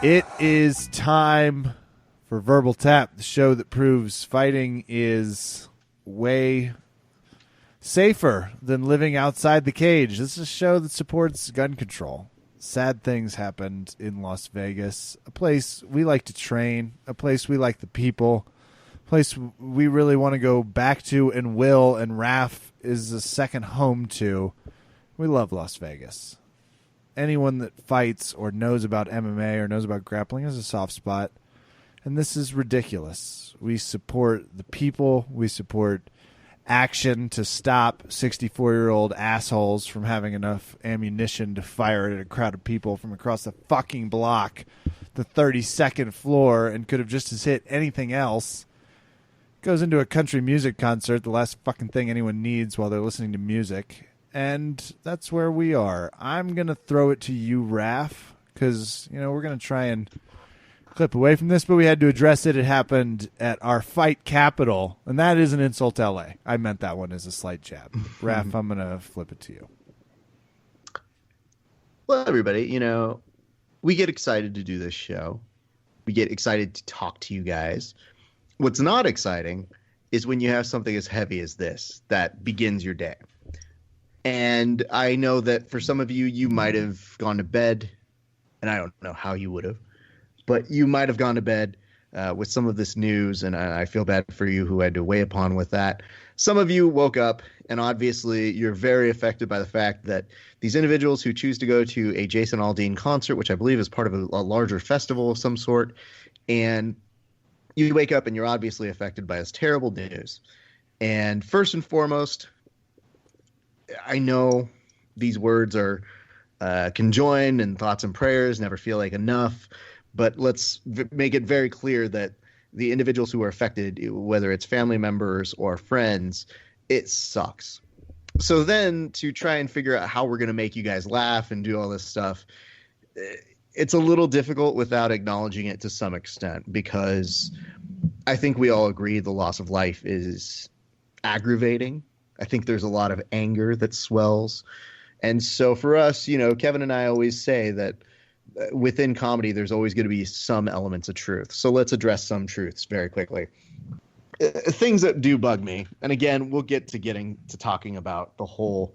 It is time for Verbal Tap, the show that proves fighting is way safer than living outside the cage. This is a show that supports gun control. Sad things happened in Las Vegas, a place we like to train, a place we like the people, a place we really want to go back to and will, and Raph is a second home to. We love Las Vegas. Anyone that fights or knows about MMA or knows about grappling has a soft spot. And this is ridiculous. We support the people. We support action to stop 64-year-old assholes from having enough ammunition to fire at a crowd of people from across the fucking block, the 32nd floor, and could have just as hit anything else. Goes into a country music concert, the last fucking thing anyone needs while they're listening to music. And that's where we are. I'm going to throw it to you, Raph, because, we're going to try and clip away from this, but we had to address it. It happened at our fight capital, and that is an insult to LA. I meant that one as a slight jab. Raph, I'm going to flip it to you. Well, everybody, we get excited to do this show. We get excited to talk to you guys. What's not exciting is when you have something as heavy as this that begins your day. And I know that for some of you, you might have gone to bed, and I don't know how you would have, but you might have gone to bed with some of this news, and I feel bad for you who had to weigh upon with that. Some of you woke up, and obviously you're very affected by the fact that these individuals who choose to go to a Jason Aldean concert, which I believe is part of a larger festival of some sort, and you wake up and you're obviously affected by this terrible news. And first and foremost, I know these words are conjoined, and thoughts and prayers never feel like enough, but let's make it very clear that the individuals who are affected, whether it's family members or friends, it sucks. So then to try and figure out how we're going to make you guys laugh and do all this stuff, it's a little difficult without acknowledging it to some extent, because I think we all agree the loss of life is aggravating. I think there's a lot of anger that swells. And so for us, Kevin and I always say that within comedy, there's always going to be some elements of truth. So let's address some truths very quickly. Things that do bug me. And again, we'll get to talking about the whole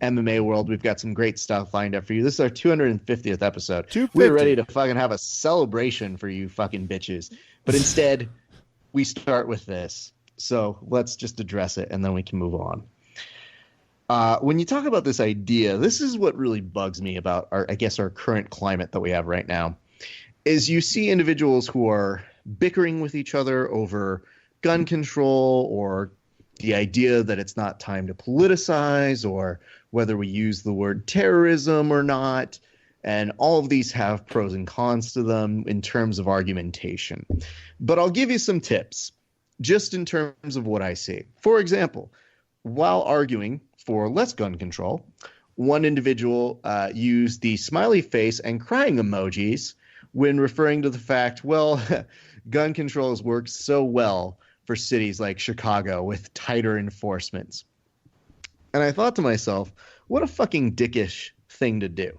MMA world. We've got some great stuff lined up for you. This is our 250th episode. 250. We're ready to fucking have a celebration for you fucking bitches. But instead, we start with this. So let's just address it, and then we can move on. When you talk about this idea, this is what really bugs me about our current climate that we have right now, is you see individuals who are bickering with each other over gun control, or the idea that it's not time to politicize, or whether we use the word terrorism or not. And all of these have pros and cons to them in terms of argumentation. But I'll give you some tips, just in terms of what I see. For example, while arguing for less gun control, one individual used the smiley face and crying emojis when referring to the fact, well, gun control has worked so well for cities like Chicago with tighter enforcements. And I thought to myself, what a fucking dickish thing to do.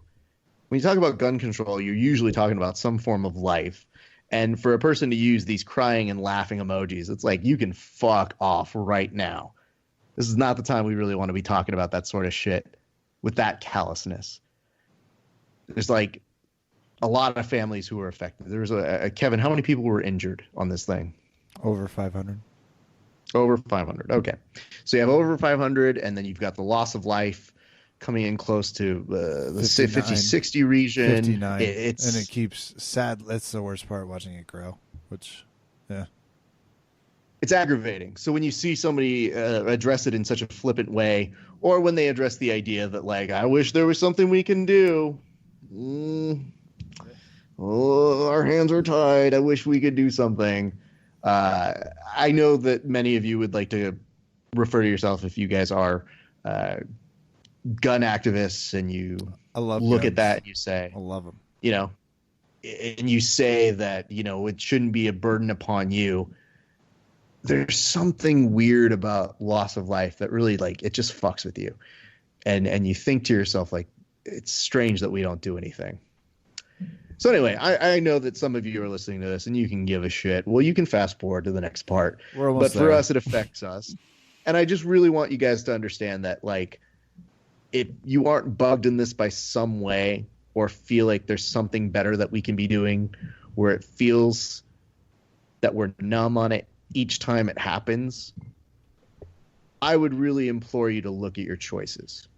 When you talk about gun control, you're usually talking about some form of life. And for a person to use these crying and laughing emojis, it's like, you can fuck off right now. This is not the time we really want to be talking about that sort of shit with that callousness. There's like a lot of families who were affected. There's Kevin, how many people were injured on this thing? Over 500. Over 500. Okay. So you have over 500, and then you've got the loss of life coming in close to the 50-60 region. 59. And it keeps sad. That's the worst part, watching it grow, which, yeah. It's aggravating. So when you see somebody address it in such a flippant way, or when they address the idea that, like, I wish there was something we can do. Our hands are tied. I wish we could do something. I know that many of you would like to refer to yourself, if you guys are gun activists, and you look at that and you say, I love them. And you say that, it shouldn't be a burden upon you. There's something weird about loss of life that really, like, it just fucks with you. And you think to yourself, like, it's strange that we don't do anything. So anyway, I know that some of you are listening to this and you can give a shit. Well, you can fast forward to the next part. We're almost But for there. us, it affects us. And I just really want you guys to understand that, like, if you aren't bugged in this by some way or feel like there's something better that we can be doing where it feels that we're numb on it each time it happens, I would really implore you to look at your choices.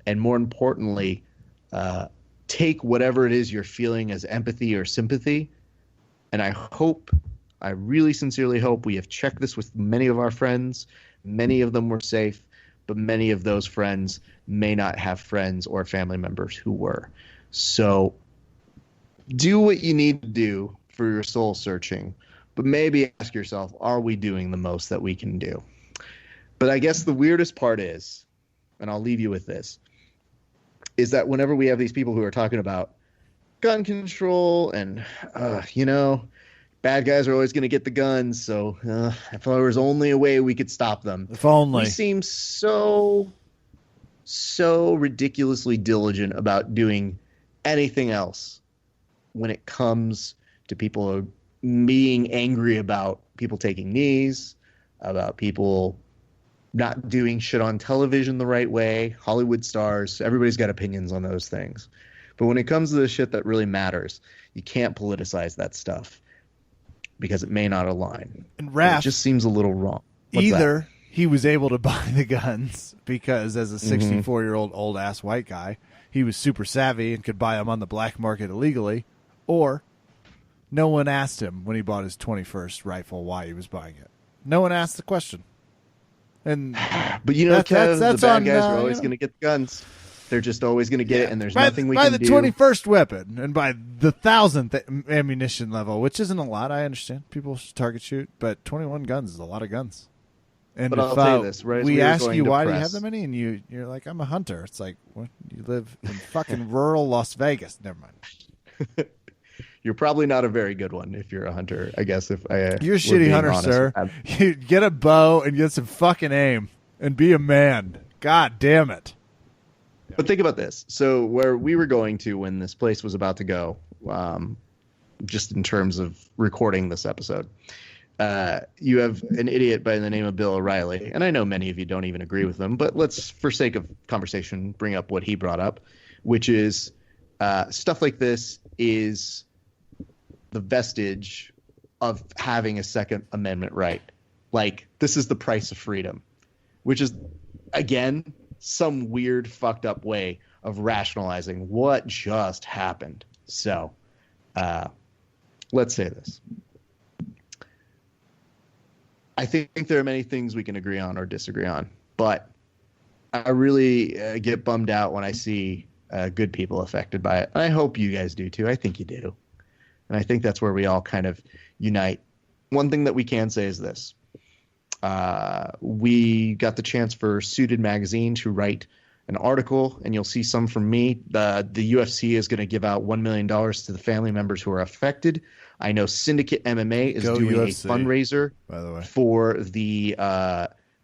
And more importantly, take whatever it is you're feeling as empathy or sympathy. And I really sincerely hope we have checked this with many of our friends. Many of them were safe, but many of those friends may not have friends or family members who were. So do what you need to do for your soul searching, but maybe ask yourself, are we doing the most that we can do? But I guess the weirdest part is, and I'll leave you with this, is that whenever we have these people who are talking about gun control and, bad guys are always going to get the guns, so if there was only a way we could stop them. If only. We seem so ridiculously diligent about doing anything else when it comes to people being angry about people taking knees, about people not doing shit on television the right way, Hollywood stars. Everybody's got opinions on those things. But when it comes to the shit that really matters, you can't politicize that stuff because it may not align. And Raph, it just seems a little wrong. What's either that? He was able to buy the guns because as a 64-year-old old-ass white guy, he was super savvy and could buy them on the black market illegally, or no one asked him when he bought his 21st rifle why he was buying it. No one asked the question. And but Kev, that's the bad on, guys are always going to get the guns. They're just always going to get it, and there's nothing we can do. By the 21st weapon, and by the 1,000th ammunition level, which isn't a lot, I understand. People target shoot, but 21 guns is a lot of guns. And but if I'll tell you this, right? we ask you why do you have that many, and you're like, I'm a hunter. It's like, what? You live in fucking rural Las Vegas. Never mind. You're probably not a very good one if you're a hunter, I guess. If you're a shitty hunter, sir. You get a bow and get some fucking aim and be a man. God damn it. But think about this. So where we were going to when this place was about to go, just in terms of recording this episode, you have an idiot by the name of Bill O'Reilly. And I know many of you don't even agree with him, but let's, for sake of conversation, bring up what he brought up, which is stuff like this is the vestige of having a Second Amendment right. Like, this is the price of freedom, which is, again, some weird fucked up way of rationalizing what just happened. So let's say this. I think there are many things we can agree on or disagree on, but I really get bummed out when I see good people affected by it. And I hope you guys do too. I think you do. And I think that's where we all kind of unite. One thing that we can say is this. We got the chance for Suited Magazine to write an article, and you'll see some from me. The UFC is going to give out $1 million to the family members who are affected. I know Syndicate MMA is doing UFC, a fundraiser, by the way, for the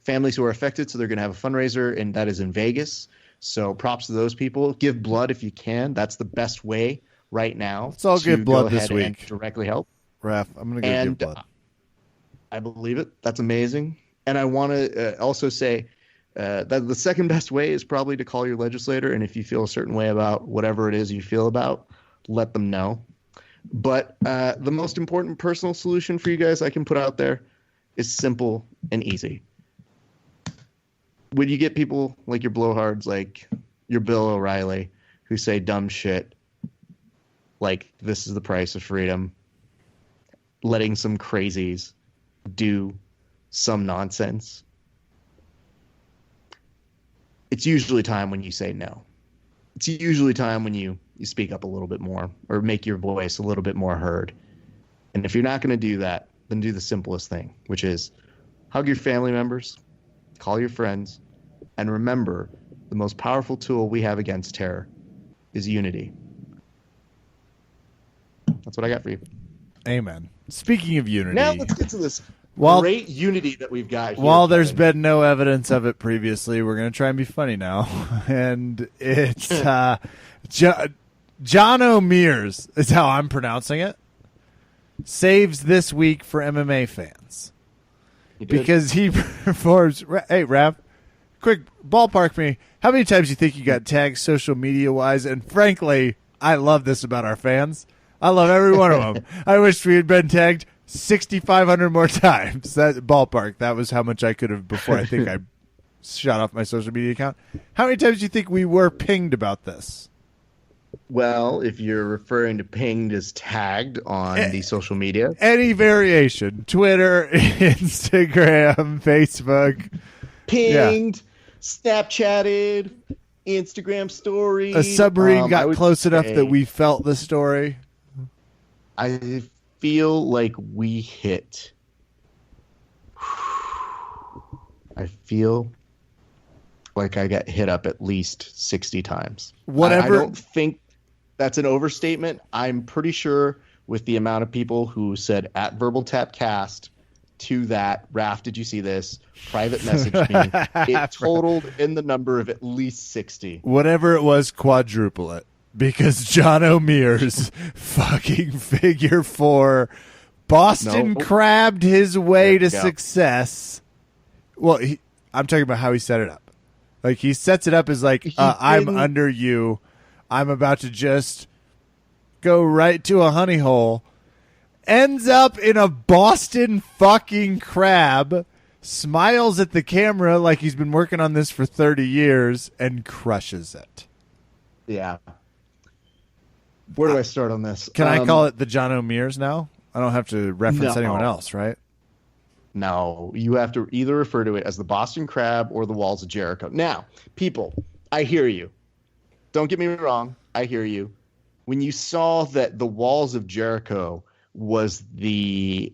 families who are affected. So they're going to have a fundraiser, and that is in Vegas. So props to those people. Give blood if you can. That's the best way right now. Let's all give blood this week. And directly help. Raph, I'm going to go give blood. I believe it. That's amazing. And I want to also say that the second best way is probably to call your legislator. And if you feel a certain way about whatever it is you feel about, let them know. But the most important personal solution for you guys I can put out there is simple and easy. When you get people like your blowhards, like your Bill O'Reilly, who say dumb shit, like this is the price of freedom, letting some crazies do some nonsense, it's usually time when you say no. It's usually time when you speak up a little bit more or make your voice a little bit more heard. And if you're not going to do that, then do the simplest thing, which is hug your family members, call your friends, and remember the most powerful tool we have against terror is unity. That's what I got for you. Amen. Speaking of unity. Now let's get to this great unity that we've got here. While there's been no evidence of it previously, we're going to try and be funny now. And it's John O'Mears is how I'm pronouncing it. Saves this week for MMA fans because he performs. Hey, Rav, quick ballpark me. How many times do you think you got tagged social media wise? And frankly, I love this about our fans. I love every one of them. I wish we had been tagged 6,500 more times. That ballpark. That was how much I could have before. I think I shut off my social media account. How many times do you think we were pinged about this? Well, if you're referring to pinged as tagged on the social media. Any variation. Twitter, Instagram, Facebook. Pinged, Snapchatted, Instagram stories. A submarine got close enough that we felt the story. I feel like we hit. I feel like I got hit up at least 60 times. Whatever. I don't think that's an overstatement. I'm pretty sure with the amount of people who said at Verbal Tap Cast to that, Raph, did you see this? Private message me. It totaled in the number of at least 60. Whatever it was, quadruple it. Because John O'Mears fucking figure 4 Boston crabbed his way to success. Well, I'm talking about how he set it up. Like, he sets it up as like, I'm under you. I'm about to just go right to a honey hole. Ends up in a Boston fucking crab. Smiles at the camera like he's been working on this for 30 years and crushes it. Yeah. Where do I start on this? Can I call it the John O'Mears now? I don't have to reference anyone else, right? No, you have to either refer to it as the Boston Crab or the Walls of Jericho. Now, people, I hear you. Don't get me wrong. I hear you. When you saw that the Walls of Jericho was the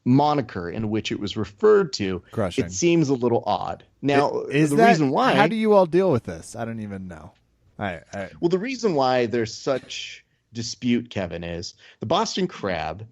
moniker in which it was referred to, Crushing. It seems a little odd. Now, reason why. How do you all deal with this? I don't even know. Well, the reason why there's such dispute, Kevin, is the Boston Crab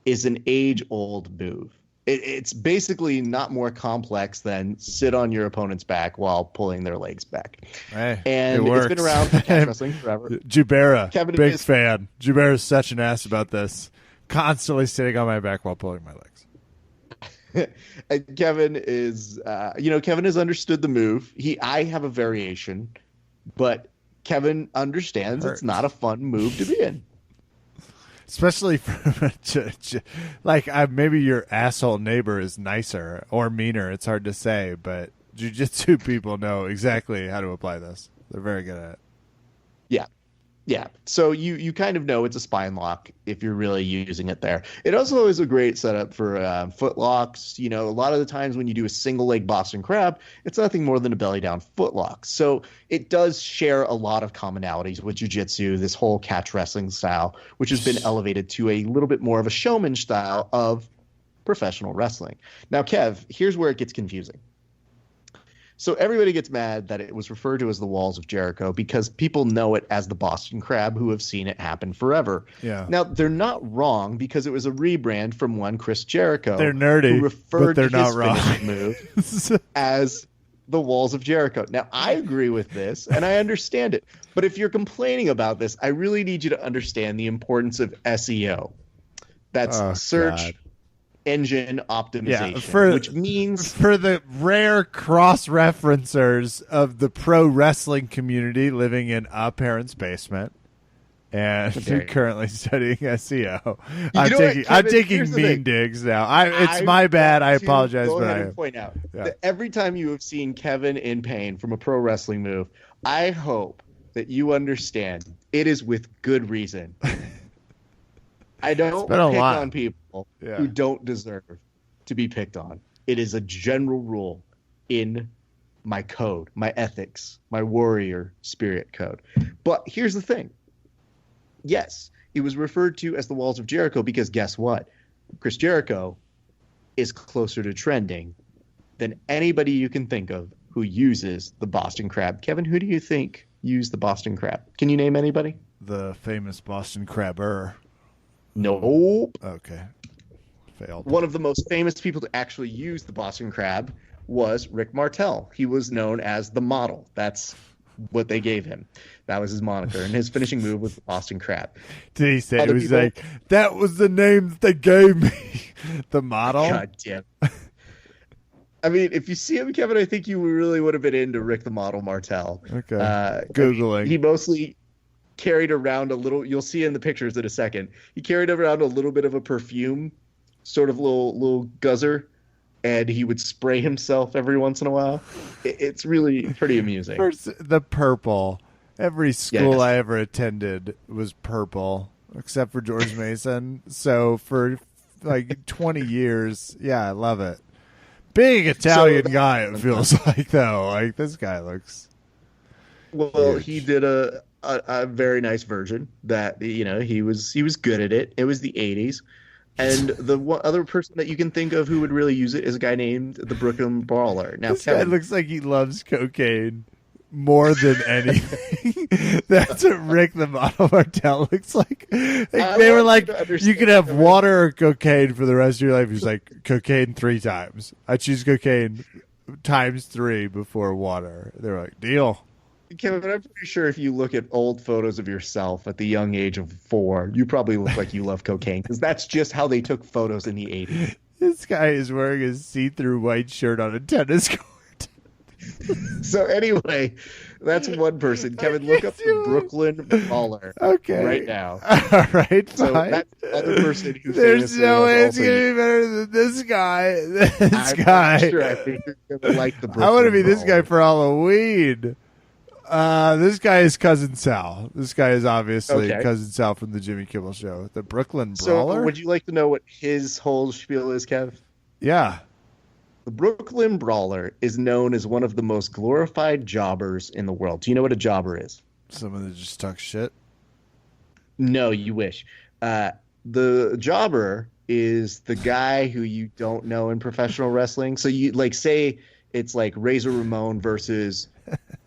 is an age-old move. It's basically not more complex than sit on your opponent's back while pulling their legs back. Hey, and it's been around for catch wrestling forever. Jubera, big fan. Jubera's such an ass about this. Constantly sitting on my back while pulling my legs. And Kevin is, Kevin has understood the move. I have a variation, but Kevin understands it's not a fun move to be in. Especially for maybe your asshole neighbor is nicer or meaner. It's hard to say, but jiu-jitsu people know exactly how to apply this. They're very good at it. Yeah. So you kind of know it's a spine lock if you're really using it there. It also is a great setup for foot locks. You know, a lot of the times when you do a single leg Boston Crab, it's nothing more than a belly down foot lock. So it does share a lot of commonalities with jiu-jitsu, this whole catch wrestling style, which has been elevated to a little bit more of a showman style of professional wrestling. Now, Kev, here's where it gets confusing. So everybody gets mad that it was referred to as the Walls of Jericho because people know it as the Boston Crab who have seen it happen forever. Yeah. Now, they're not wrong because it was a rebrand from one Chris Jericho. They're nerdy, who referred but they're to not his wrong. finishing move as the Walls of Jericho. Now, I agree with this, and I understand it. But if you're complaining about this, I really need you to understand the importance of SEO. That's search engine optimization, which means for the rare cross-referencers of the pro wrestling community living in a parent's basement and currently studying SEO. I'm taking mean digs now. It's my bad. I apologize, but I point out that every time you have seen Kevin in pain from a pro wrestling move, I hope that you understand it is with good reason. I don't pick on people who don't deserve to be picked on. It is a general rule in my code, my ethics, my warrior spirit code. But here's the thing. Yes, it was referred to as the Walls of Jericho because guess what? Chris Jericho is closer to trending than anybody you can think of who uses the Boston Crab. Kevin, who do you think used the Boston Crab? Can you name anybody? The famous Boston Crabber. Nope. Okay. Failed. One of the most famous people to actually use the Boston Crab was Rick Martel. He was known as the model. That's what they gave him. That was his moniker, and his finishing move was the Boston Crab. Did he say, Other it was people- like, that was the name that they gave me? The model? God damn. I mean, if you see him, Kevin, I think you really would have been into Rick the Model Martel. Okay. Googling. He mostly carried around a little. You'll see in the pictures in a second. He carried around a little bit of a perfume, sort of little guzzer, and he would spray himself every once in a while. It's really pretty amusing. First, the purple. Every school Yes. I ever attended was purple, except for George Mason. So for like 20 years, yeah, I love it. Being Italian guy, it feels like, though. Like, this guy looks... Well, huge. he did a very nice version that, he was good at it. It was the 80s. And the one other person that you can think of who would really use it is a guy named the Brooklyn Brawler. Now, This guy looks like he loves cocaine more than anything. That's what Rick the Model Martel looks like. They were like, you could have water or cocaine for the rest of your life. He's like, cocaine 3 times. I choose cocaine times 3 before water. They were like, deal. Kevin, I'm pretty sure if you look at old photos of yourself at the young age of 4, you probably look like you love cocaine, because that's just how they took photos in the 80s. This guy is wearing a see-through white shirt on a tennis court. So anyway, that's one person. Kevin, look up the Brooklyn Brawler right now. All right, So fine. that's the other person who There's no way it's also going to be better than this guy. This I'm guy. not sure. I think you're going to like the Brooklyn I want to be this Brawler. guy for Halloween. This guy is Cousin Sal. This guy is obviously Okay. Cousin Sal from the Jimmy Kimmel Show. The Brooklyn So Brawler? would you like to know what his whole spiel is, Kev? Yeah. The Brooklyn Brawler is known as one of the most glorified jobbers in the world. Do you know what a jobber is? Someone that just talks shit. No, you wish. The jobber is the guy who you don't know in professional wrestling. So you like say it's like Razor Ramon versus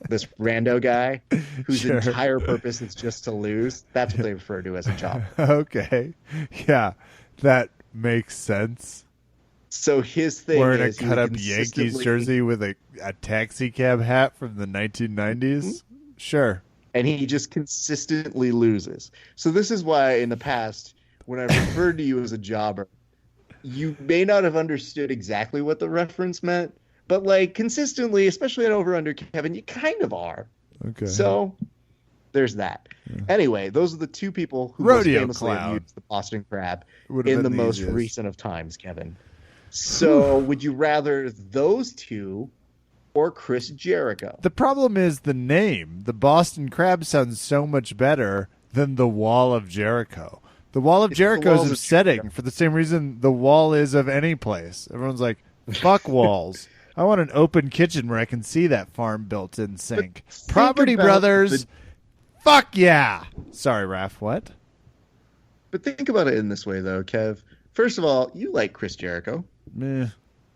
this rando guy whose Sure. entire purpose is just to lose. That's what they refer to as a jobber. Okay. Yeah. That makes sense. So his thing Wearing a is he would cut-up Yankees consistently- jersey with a taxi cab hat from the 1990s? Sure. and he just consistently loses. So this is why in the past, when I referred to you as a jobber, you may not have understood exactly what the reference meant, but like consistently, especially at Over Under, Kevin, you kind of are. Okay. So there's that. Anyway, those are the two people who Rodeo most famously have Clown. used the Boston Crab Would've in been the the most easiest. recent of times, Kevin. So would you rather those two or Chris Jericho? The problem is the name. The Boston Crab sounds so much better than the Wall of Jericho. The Wall of It's the Jericho is Walls of upsetting Jericho. for the same reason the wall is of any place. Everyone's like, fuck walls. I want an open kitchen where I can see that farm built-in sink. think Property about Brothers, fuck yeah. Sorry, Raph, what? But think about it in this way, though, Kev. First of all, you like Chris Jericho. Meh,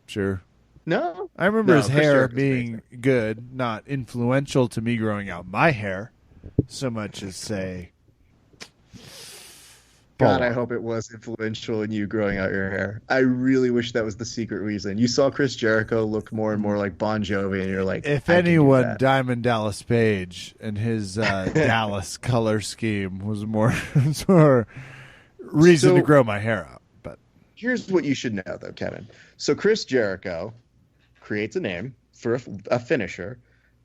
sure. No? I remember No, his Chris hair Jericho's being good, not influential to me growing out my hair so much as, say, God, Paul. I hope it was influential in you growing out your hair. I really wish that was the secret reason. You saw Chris Jericho look more and more like Bon Jovi, and you're like, If I can do anyone, that. Diamond Dallas Page and his Dallas color scheme was more, was more reason So- to grow my hair out. But Here's what you should know, though, Kevin. So Chris Jericho creates a name for a finisher,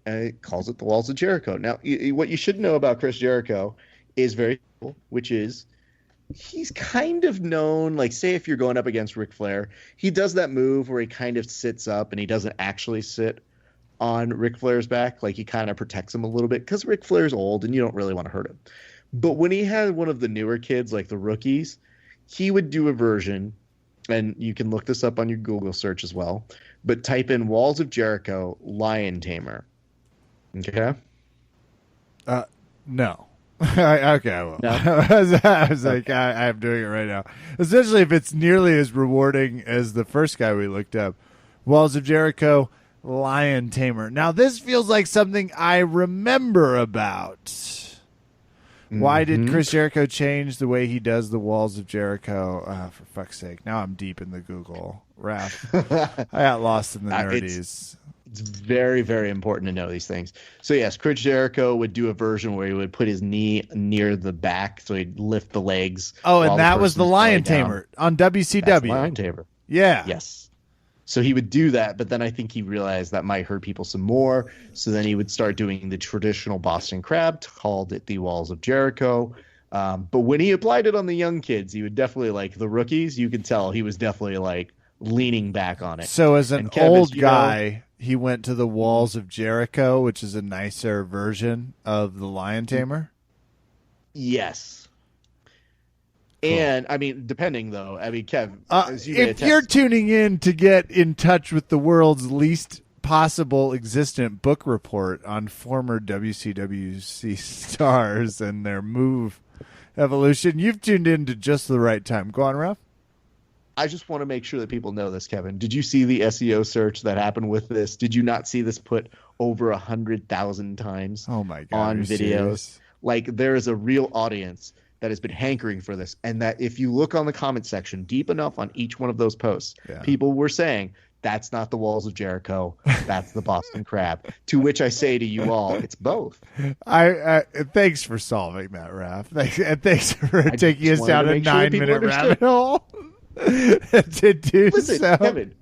and he calls it the Walls of Jericho. Now, what you should know about Chris Jericho is very cool, which is he's kind of known, like, say if you're going up against Ric Flair, he does that move where he kind of sits up and he doesn't actually sit on Ric Flair's back. Like, he kind of protects him a little bit because Ric Flair's old and you don't really want to hurt him. But when he had one of the newer kids, like the rookies, he would do a version, and you can look this up on your Google search as well, but type in Walls of Jericho Lion Tamer. Okay? no. Okay, I will. No? I was like, I'm doing it right now. Especially if it's nearly as rewarding as the first guy we looked up. Walls of Jericho, Lion Tamer. Now, this feels like something I remember about. Why did Chris Jericho change the way he does the Walls of Jericho? For fuck's sake. Now I'm deep in the Google. Raph. I got lost in the nerdies. It's very, very important to know these things. So yes, Chris Jericho would do a version where he would put his knee near the back, so he'd lift the legs. Oh, and that was the Lion Tamer on WCW. That's the Lion Tamer. Yeah. Yes. So he would do that, but then I think he realized that might hurt people some more. So then he would start doing the traditional Boston Crab, called it the Walls of Jericho. But when he applied it on the young kids, he would definitely, like the rookies, you could tell he was definitely like leaning back on it. So as an old guy, he went to the Walls of Jericho, which is a nicer version of the Lion Tamer. Yes. Cool. And I mean, depending though, I mean, Kev, if you're tuning in to get in touch with the world's least possible existent book report on former WCWC stars and their move evolution, you've tuned in to just the right time. Go on, Ralph. I just want to make sure that people know this, Kevin. Did you see the SEO search that happened with this? Did you not see this put over 100,000 times? Oh my God, on videos? Serious? Like, there is a real audience that has been hankering for this, and that if you look on the comment section deep enough on each one of those posts, people were saying, that's not the Walls of Jericho, that's the Boston Crab. To which I say to you all, it's both. I thanks for solving that, Raph. Thanks for taking us down a 9-minute rabbit hole. To do Listen, so. Kevin,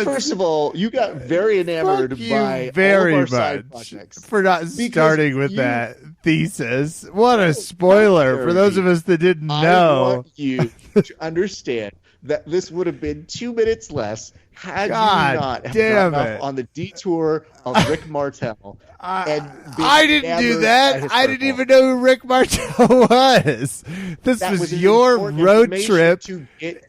first of all, you got very enamored by very all much of our side projects for not starting with that thesis. What a spoiler for those of us that didn't know. I want you to understand that this would have been 2 minutes less had you not have gone off on the detour of Rick Martel. I didn't do that. I didn't even know who Rick Martel was. This was your road trip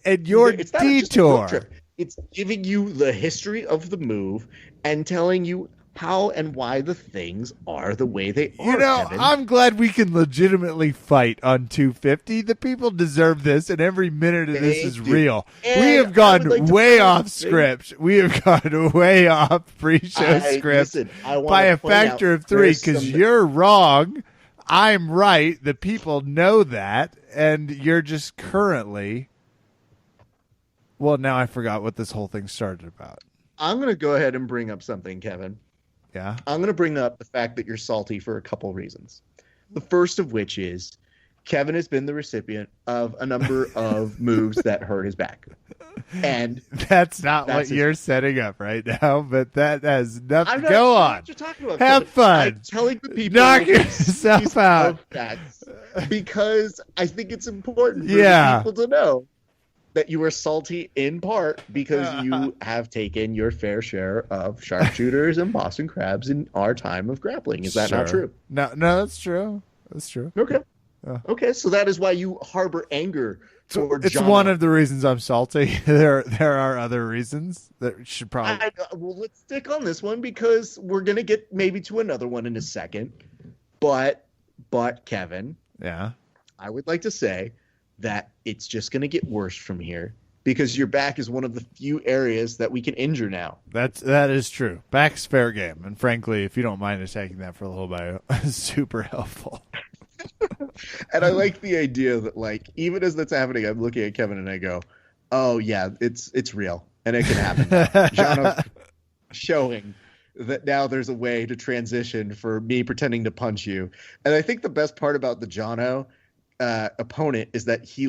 and your detour. It's giving you the history of the move and telling you how and why the things are the way they are. You know, Kevin. I'm glad we can legitimately fight on 250. The people deserve this, and every minute of this is real. And we have gone way off script. We have gone way off pre-show script by a factor of 3 because you're wrong. I'm right. The people know that, and you're just currently... Well, now I forgot what this whole thing started about. I'm going to go ahead and bring up something, Kevin. Yeah. I'm going to bring up the fact that you're salty for a couple reasons. The first of which is Kevin has been the recipient of a number of moves that hurt his back. And that's what you're setting up right now, but that has nothing. Go on. Talking about, have fun. I'm telling the people. Knock yourself out. Because I think it's important for the people to know that you were salty in part because you have taken your fair share of sharpshooters and Boston Crabs in our time of grappling. Is that not true? No, that's true. That's true. Okay. Okay, so that is why you harbor anger toward It's one of the reasons I'm salty. There are other reasons that should probably... well, let's stick on this one because we're going to get maybe to another one in a second. But Kevin, I would like to say that it's just going to get worse from here because your back is one of the few areas that we can injure now. That is true. Back's fair game. And frankly, if you don't mind us taking that for a little bit, super helpful. And I like the idea that, like, even as that's happening, I'm looking at Kevin and I go, oh, yeah, it's real. And it can happen. Jono showing that now there's a way to transition for me pretending to punch you. And I think the best part about the Jono opponent is that he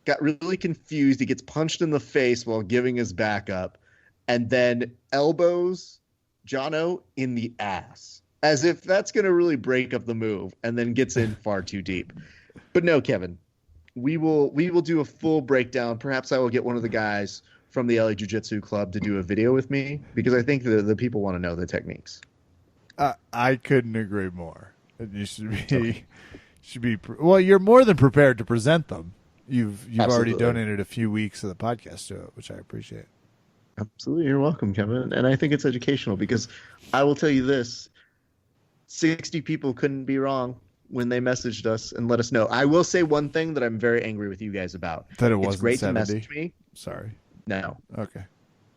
got really confused. He gets punched in the face while giving his back up and then elbows Jono in the ass as if that's going to really break up the move and then gets in far too deep. But no, Kevin, we will do a full breakdown. Perhaps I will get one of the guys from the LA Jiu-Jitsu Club to do a video with me because I think the people want to know the techniques. I couldn't agree more. You should be well, you're more than prepared to present them. You've already donated a few weeks of the podcast to it, which I appreciate. Absolutely. You're welcome, Kevin. And I think it's educational because I will tell you this, 60 people couldn't be wrong when they messaged us and let us know. I will say one thing that I'm very angry with you guys about. That it wasn't it's great 70? to message me. Sorry. No. Okay.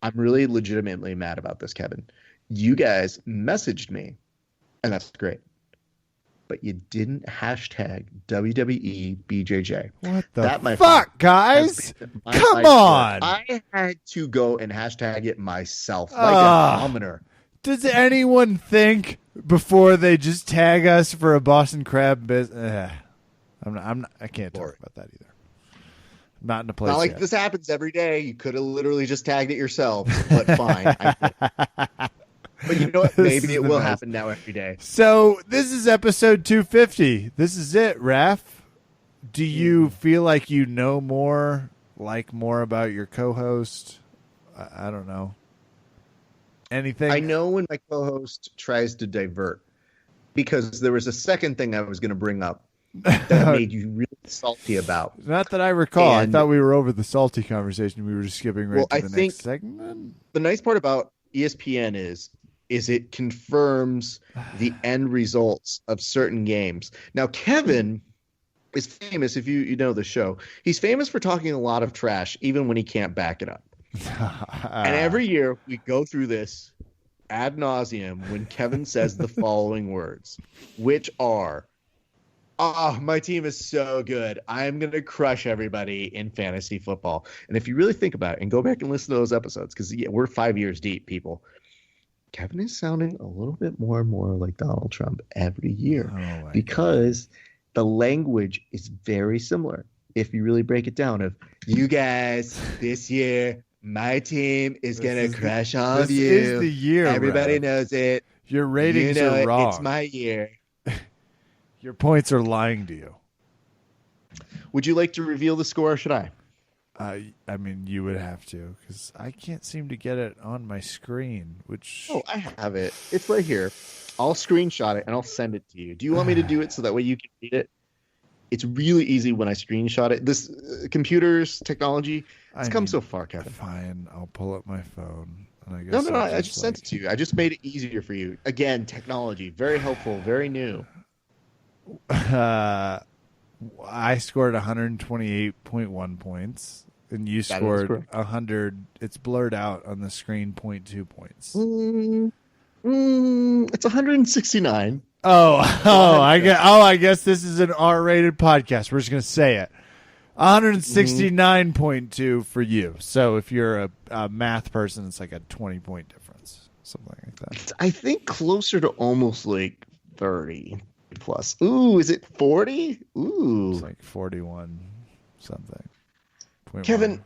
I'm really legitimately mad about this, Kevin. You guys messaged me, and that's great. but you didn't hashtag WWE BJJ. What the That, my fuck, friend, guys? has been my Come life's work. on. I had to go and hashtag it myself, like Ah. a commoner. Does anyone think before they just tag us for a Boston Crab business? I can't talk about that either. I'm not in a place Not like yet. this happens every day. You could have literally just tagged it yourself, but fine. But you know what? Maybe it will happen now every day. So this is episode 250. This is it, Raph. Do you feel like you know more, like more about your co-host? I don't know. Anything? I know when my co-host tries to divert, because there was a second thing I was going to bring up that made you really salty about. Not that I recall. And- I thought we were over the salty conversation. We were just skipping right to the next segment. The nice part about ESPN is it confirms the end results of certain games. Now, Kevin is famous, if you know the show, he's famous for talking a lot of trash, even when he can't back it up. And every year we go through this ad nauseum when Kevin says the following words, which are, my team is so good. I'm going to crush everybody in fantasy football. And if you really think about it and go back and listen to those episodes, because we're 5 years deep, people, Kevin is sounding a little bit more and more like Donald Trump every year because the language is very similar. If you really break it down, of you guys this year, my team is going to crush all of you. This is the year. Everybody knows it. Your ratings are wrong. It's my year. Your points are lying to you. Would you like to reveal the score, or should I? I mean, you would have to, because I can't seem to get it on my screen. Which I have it. It's right here. I'll screenshot it and I'll send it to you. Do you want me to do it so that way you can read it? It's really easy when I screenshot it. This computers, technology, it's come so far, Kevin. Fine, I'll pull up my phone. And I guess No, I just sent it to you. I just made it easier for you. Again, technology, very helpful, very new. I scored 128.1 points, and you scored 100. It's blurred out on the screen. 0.2 points. It's 169. I guess this is an R-rated podcast. We're just gonna say it. 169.2 for you. So if you're a math person, it's like a 20-point difference, something like that. It's, I think, closer to almost like 30 plus. Ooh, is it 40? Ooh, it's like 41 something. Kevin,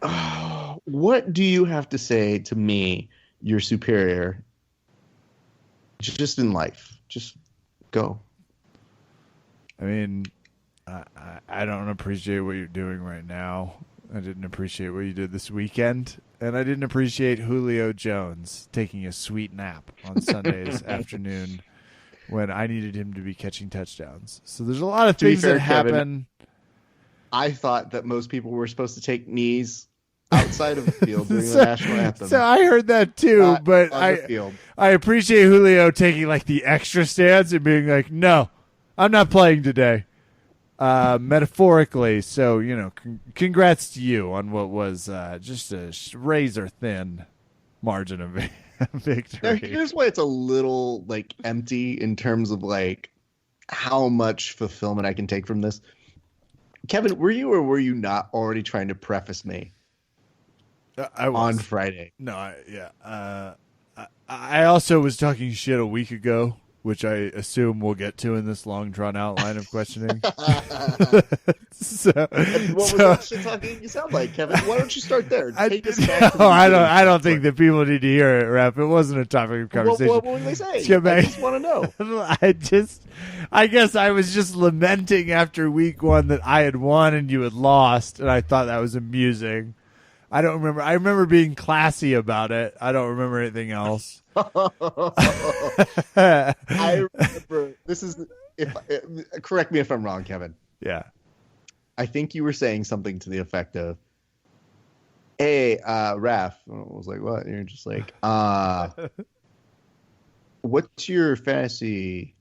what do you have to say to me, your superior, just in life? Just go. I mean, I don't appreciate what you're doing right now. I didn't appreciate what you did this weekend. And I didn't appreciate Julio Jones taking a sweet nap on Sunday's afternoon when I needed him to be catching touchdowns. So there's a lot of things that happen. Kevin, I thought that most people were supposed to take knees outside of the field during the national anthem. So I heard that too, but I appreciate Julio taking like the extra stance and being like, no, I'm not playing today. Metaphorically. So, congrats to you on what was just a razor thin margin of victory. Now, here's why it's a little like empty in terms of like how much fulfillment I can take from this. Kevin, were you or were you not already trying to preface me on Friday? No, I also was talking shit a week ago, which I assume we'll get to in this long drawn out line of questioning. What was that shit talking you sound like, Kevin? Why don't you start there? Take us back to I don't think that people need to hear it, Rap. It wasn't a topic of conversation. What were they saying? I just want to know. I guess I was just lamenting after week one that I had won and you had lost, and I thought that was amusing. I don't remember. I remember being classy about it. I don't remember anything else. I remember. This is. Correct me if I'm wrong, Kevin. Yeah. I think you were saying something to the effect of, "Hey, Raph." I was like, "What?" And you're just like, "What's your fantasy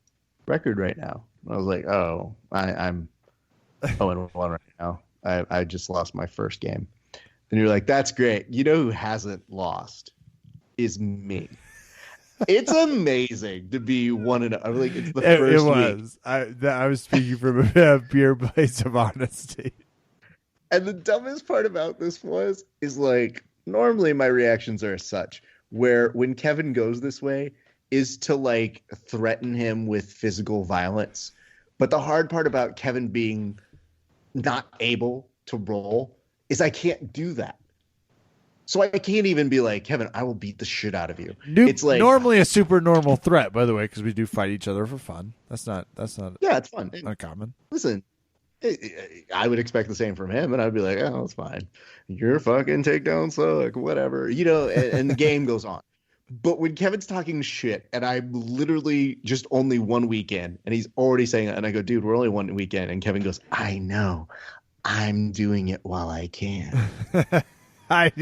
record right now?" And I was like, "Oh, I'm 0-1 right now. I just lost my first game." And you're like, "That's great. You know who hasn't lost is me." It's amazing to be 1-0. I'm like, it's the It first week. was. I was speaking from a pure place of honesty. And the dumbest part about this is like, normally my reactions are as such, where when Kevin goes this way is to like threaten him with physical violence. But the hard part about Kevin being not able to roll is I can't do that. So I can't even be like, Kevin, I will beat the shit out of you. It's like normally a super normal threat, by the way, because we do fight each other for fun. That's not yeah, it's fun. uncommon. Listen, I would expect the same from him, and I'd be like, oh, it's fine. You're fucking takedown suck, whatever, you know, and the game goes on. But when Kevin's talking shit, and I'm literally just only 1 weekend, and he's already saying it, and I go, dude, we're only 1 weekend, and Kevin goes, I know, I'm doing it while I can. I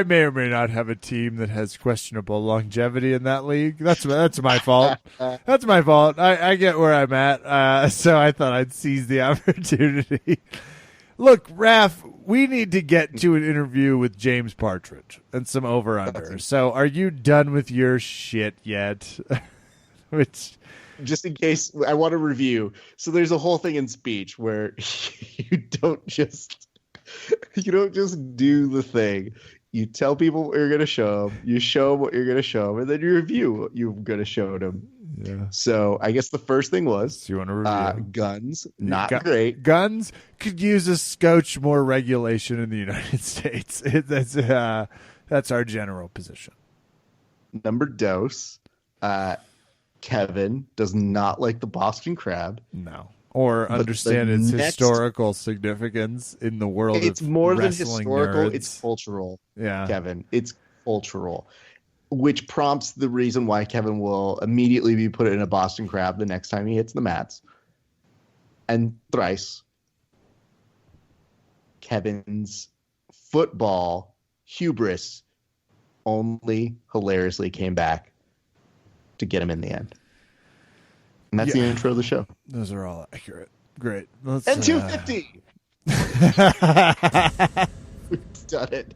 may or may not have a team that has questionable longevity in that league. That's my fault. That's my fault. I get where I'm at. So I thought I'd seize the opportunity. Look, Raph, we need to get to an interview with James Partridge and some over-under. So are you done with your shit yet? Which, just in case, I want to review. So there's a whole thing in speech where you don't just do the thing. You tell people what you're going to show them. You show them what you're going to show them, and then you review what you're going to show them. yeah. So I guess the first thing was So you want to review? guns, not great. Guns could use a scotch more regulation in the United States. That's our general position. Number dose. Kevin does not like the Boston Crab. No. Or But understand the its next- historical significance in the world It's of more than wrestling historical. nerds. It's cultural, Yeah. Kevin. It's cultural, which prompts the reason why Kevin will immediately be put in a Boston Crab the next time he hits the mats. And thrice, Kevin's football hubris only hilariously came back to get him in the end. And that's the intro of the show. Those are all accurate. Great. Let's, And 250. We've done it.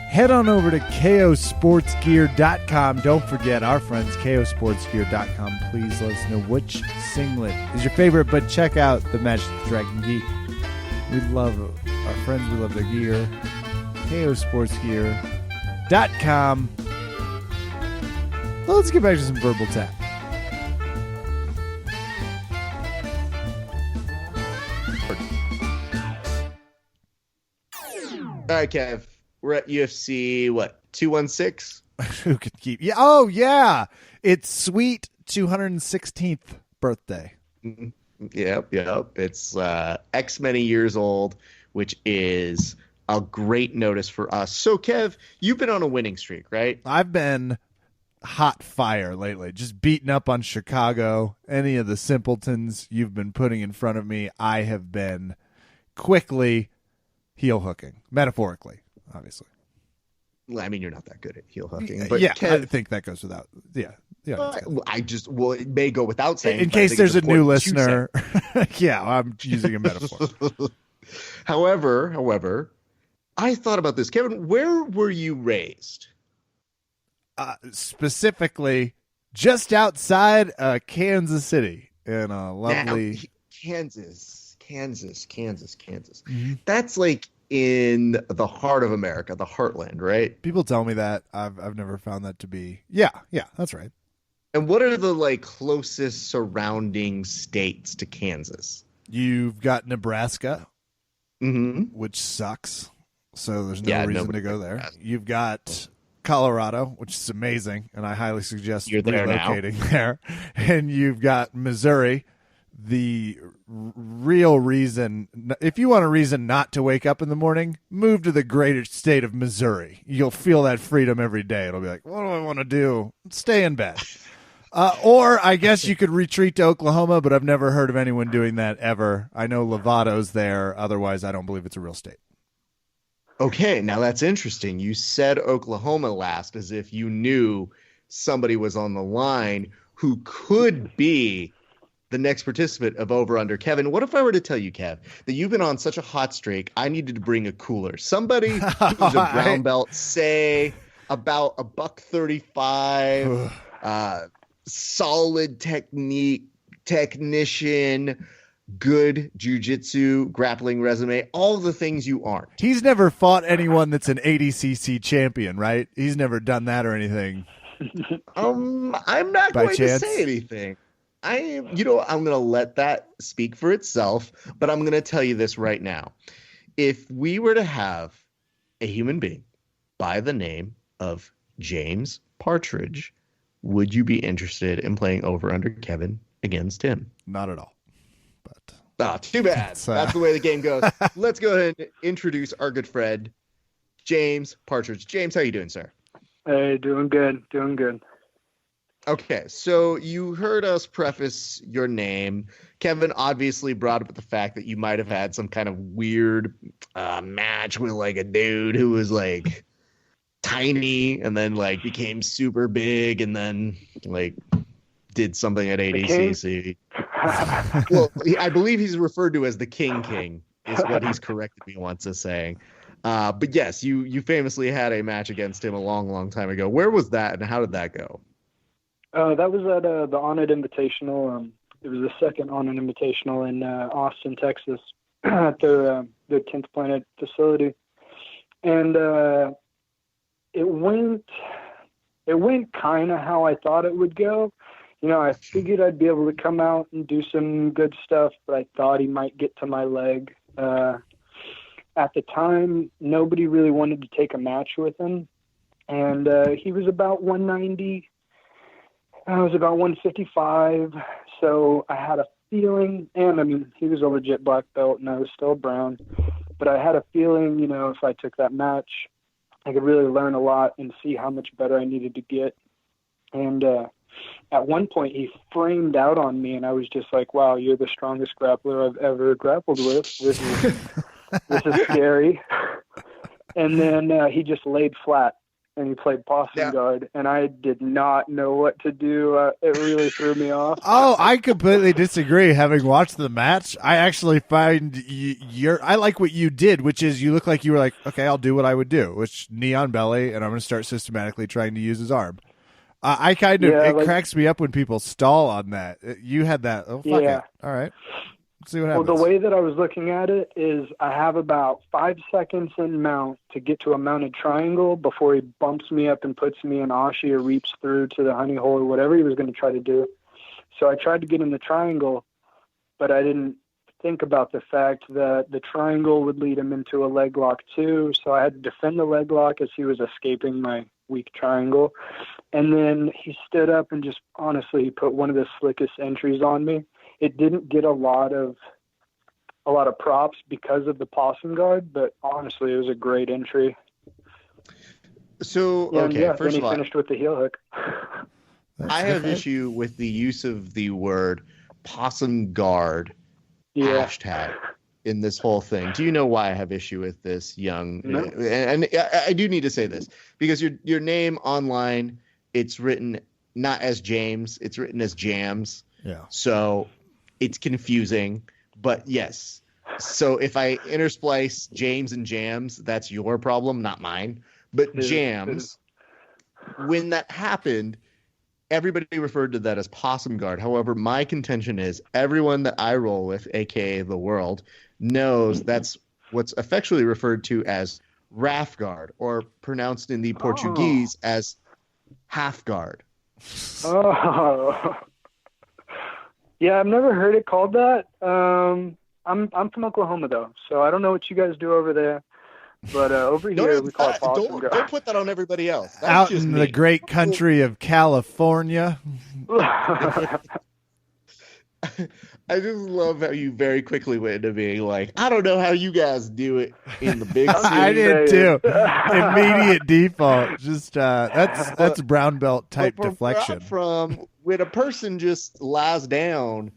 Head on over to kosportsgear.com. Don't forget our friends, kosportsgear.com. Please let us know which singlet is your favorite, but check out the Magic the Dragon Geek. We love our friends. We love their gear. kosportsgear.com. Let's get back to some verbal tap. All right, Kev. We're at UFC, 216? Who could keep? Yeah. Oh, yeah. It's sweet 216th birthday. Yep. It's X many years old, which is a great notice for us. So, Kev, you've been on a winning streak, right? I've been hot fire lately, just beating up on Chicago. Any of the simpletons you've been putting in front of me, I have been quickly heel hooking, metaphorically, obviously. Well, I mean, you're not that good at heel hooking, but yeah, Kev, I think that goes without. Yeah. it may go without saying. In but I case think there's a it's new important to listener, yeah, I'm using a metaphor. say. However, I thought about this, Kevin. Where were you raised? Specifically, just outside Kansas City, in a lovely Kansas. Mm-hmm. That's like in the heart of America, the heartland, right? People tell me that. I've never found that to be. Yeah, that's right. And what are the like closest surrounding states to Kansas? You've got Nebraska, Mm-hmm. which sucks. So there's no reason to go there. Nebraska. You've got Colorado, which is amazing, and I highly suggest You're there now. relocating there. And you've got Missouri. The real reason, if you want a reason not to wake up in the morning, move to the greater state of Missouri. You'll feel that freedom every day. It'll be like, what do I want to do? Stay in bed. Or I guess you could retreat to Oklahoma, but I've never heard of anyone doing that ever. I know Lovato's there. Otherwise, I don't believe it's a real state. Okay, now that's interesting. You said Oklahoma last as if you knew somebody was on the line who could be the next participant of Over Under. Kevin, what if I were to tell you, Kev, that you've been on such a hot streak, I needed to bring a cooler. Somebody who's a brown belt, say about a buck 35, solid technician, good jiu-jitsu, grappling resume, all the things you aren't. He's never fought anyone that's an ADCC champion, right? He's never done that or anything. I'm not By going chance? to say anything. I'm going to let that speak for itself, but I'm going to tell you this right now. If we were to have a human being by the name of James Partridge, would you be interested in playing over under Kevin against him? Not at all. But too bad. That's the way the game goes. Let's go ahead and introduce our good friend, James Partridge. James, how you doing, sir? Hey, doing good. Okay, so you heard us preface your name. Kevin obviously brought up the fact that you might have had some kind of weird match with like a dude who was like tiny and then like became super big and then like did something at ADCC. Well, I believe he's referred to as the King is what he's corrected me once as saying. But yes, you famously had a match against him a long, long time ago. Where was that and how did that go? That was at the Honored Invitational. It was the second Honored Invitational in Austin, Texas, at their 10th Planet facility. And it went kind of how I thought it would go. You know, I figured I'd be able to come out and do some good stuff, but I thought he might get to my leg. At the time, nobody really wanted to take a match with him. And he was about 190. I was about 155. So I had a feeling, and I mean, he was a legit black belt and I was still brown. But I had a feeling, you know, if I took that match, I could really learn a lot and see how much better I needed to get. And at one point, he framed out on me, and I was just like, wow, you're the strongest grappler I've ever grappled with. This is scary. And then he just laid flat, and he played possum guard, and I did not know what to do. It really threw me off. Oh, I completely disagree. Having watched the match, I actually find I like what you did, which is you look like you were like, okay, I'll do what I would do, which knee on belly, and I'm going to start systematically trying to use his arm. I kind of, it cracks me up when people stall on that. You had that. Oh, fuck it. All right. Let's see what happens. Well, the way that I was looking at it is I have about 5 seconds in mount to get to a mounted triangle before he bumps me up and puts me in ashi or reaps through to the honey hole or whatever he was going to try to do. So I tried to get in the triangle, but I didn't think about the fact that the triangle would lead him into a leg lock too. So I had to defend the leg lock as he was escaping my weak triangle. And then he stood up and just honestly put one of the slickest entries on me. It didn't get a lot of props because of the possum guard, but honestly, it was a great entry. So, then he first of all, finished with the heel hook. I have issue with the use of the word possum guard hashtag in this whole thing. Do you know why I have issue with this, young? No. And I do need to say this because your name online, it's written not as James, it's written as Jams. Yeah. So it's confusing, but yes. So if I intersplice James and Jams, that's your problem, not mine. But Jams, when that happened, everybody referred to that as possum guard. However, my contention is everyone that I roll with, aka the world, knows that's what's affectionately referred to as raff guard, or pronounced in the Portuguese as half guard. Oh. Yeah, I've never heard it called that. I'm from Oklahoma though, so I don't know what you guys do over there. But over here we call it possum guard. Don't put that on everybody else. That's out just in me. the great country of California. I just love how you very quickly went into being like, I don't know how you guys do it in the big city. I did too. Immediate default. Just that's brown belt type deflection. From when a person just lies down,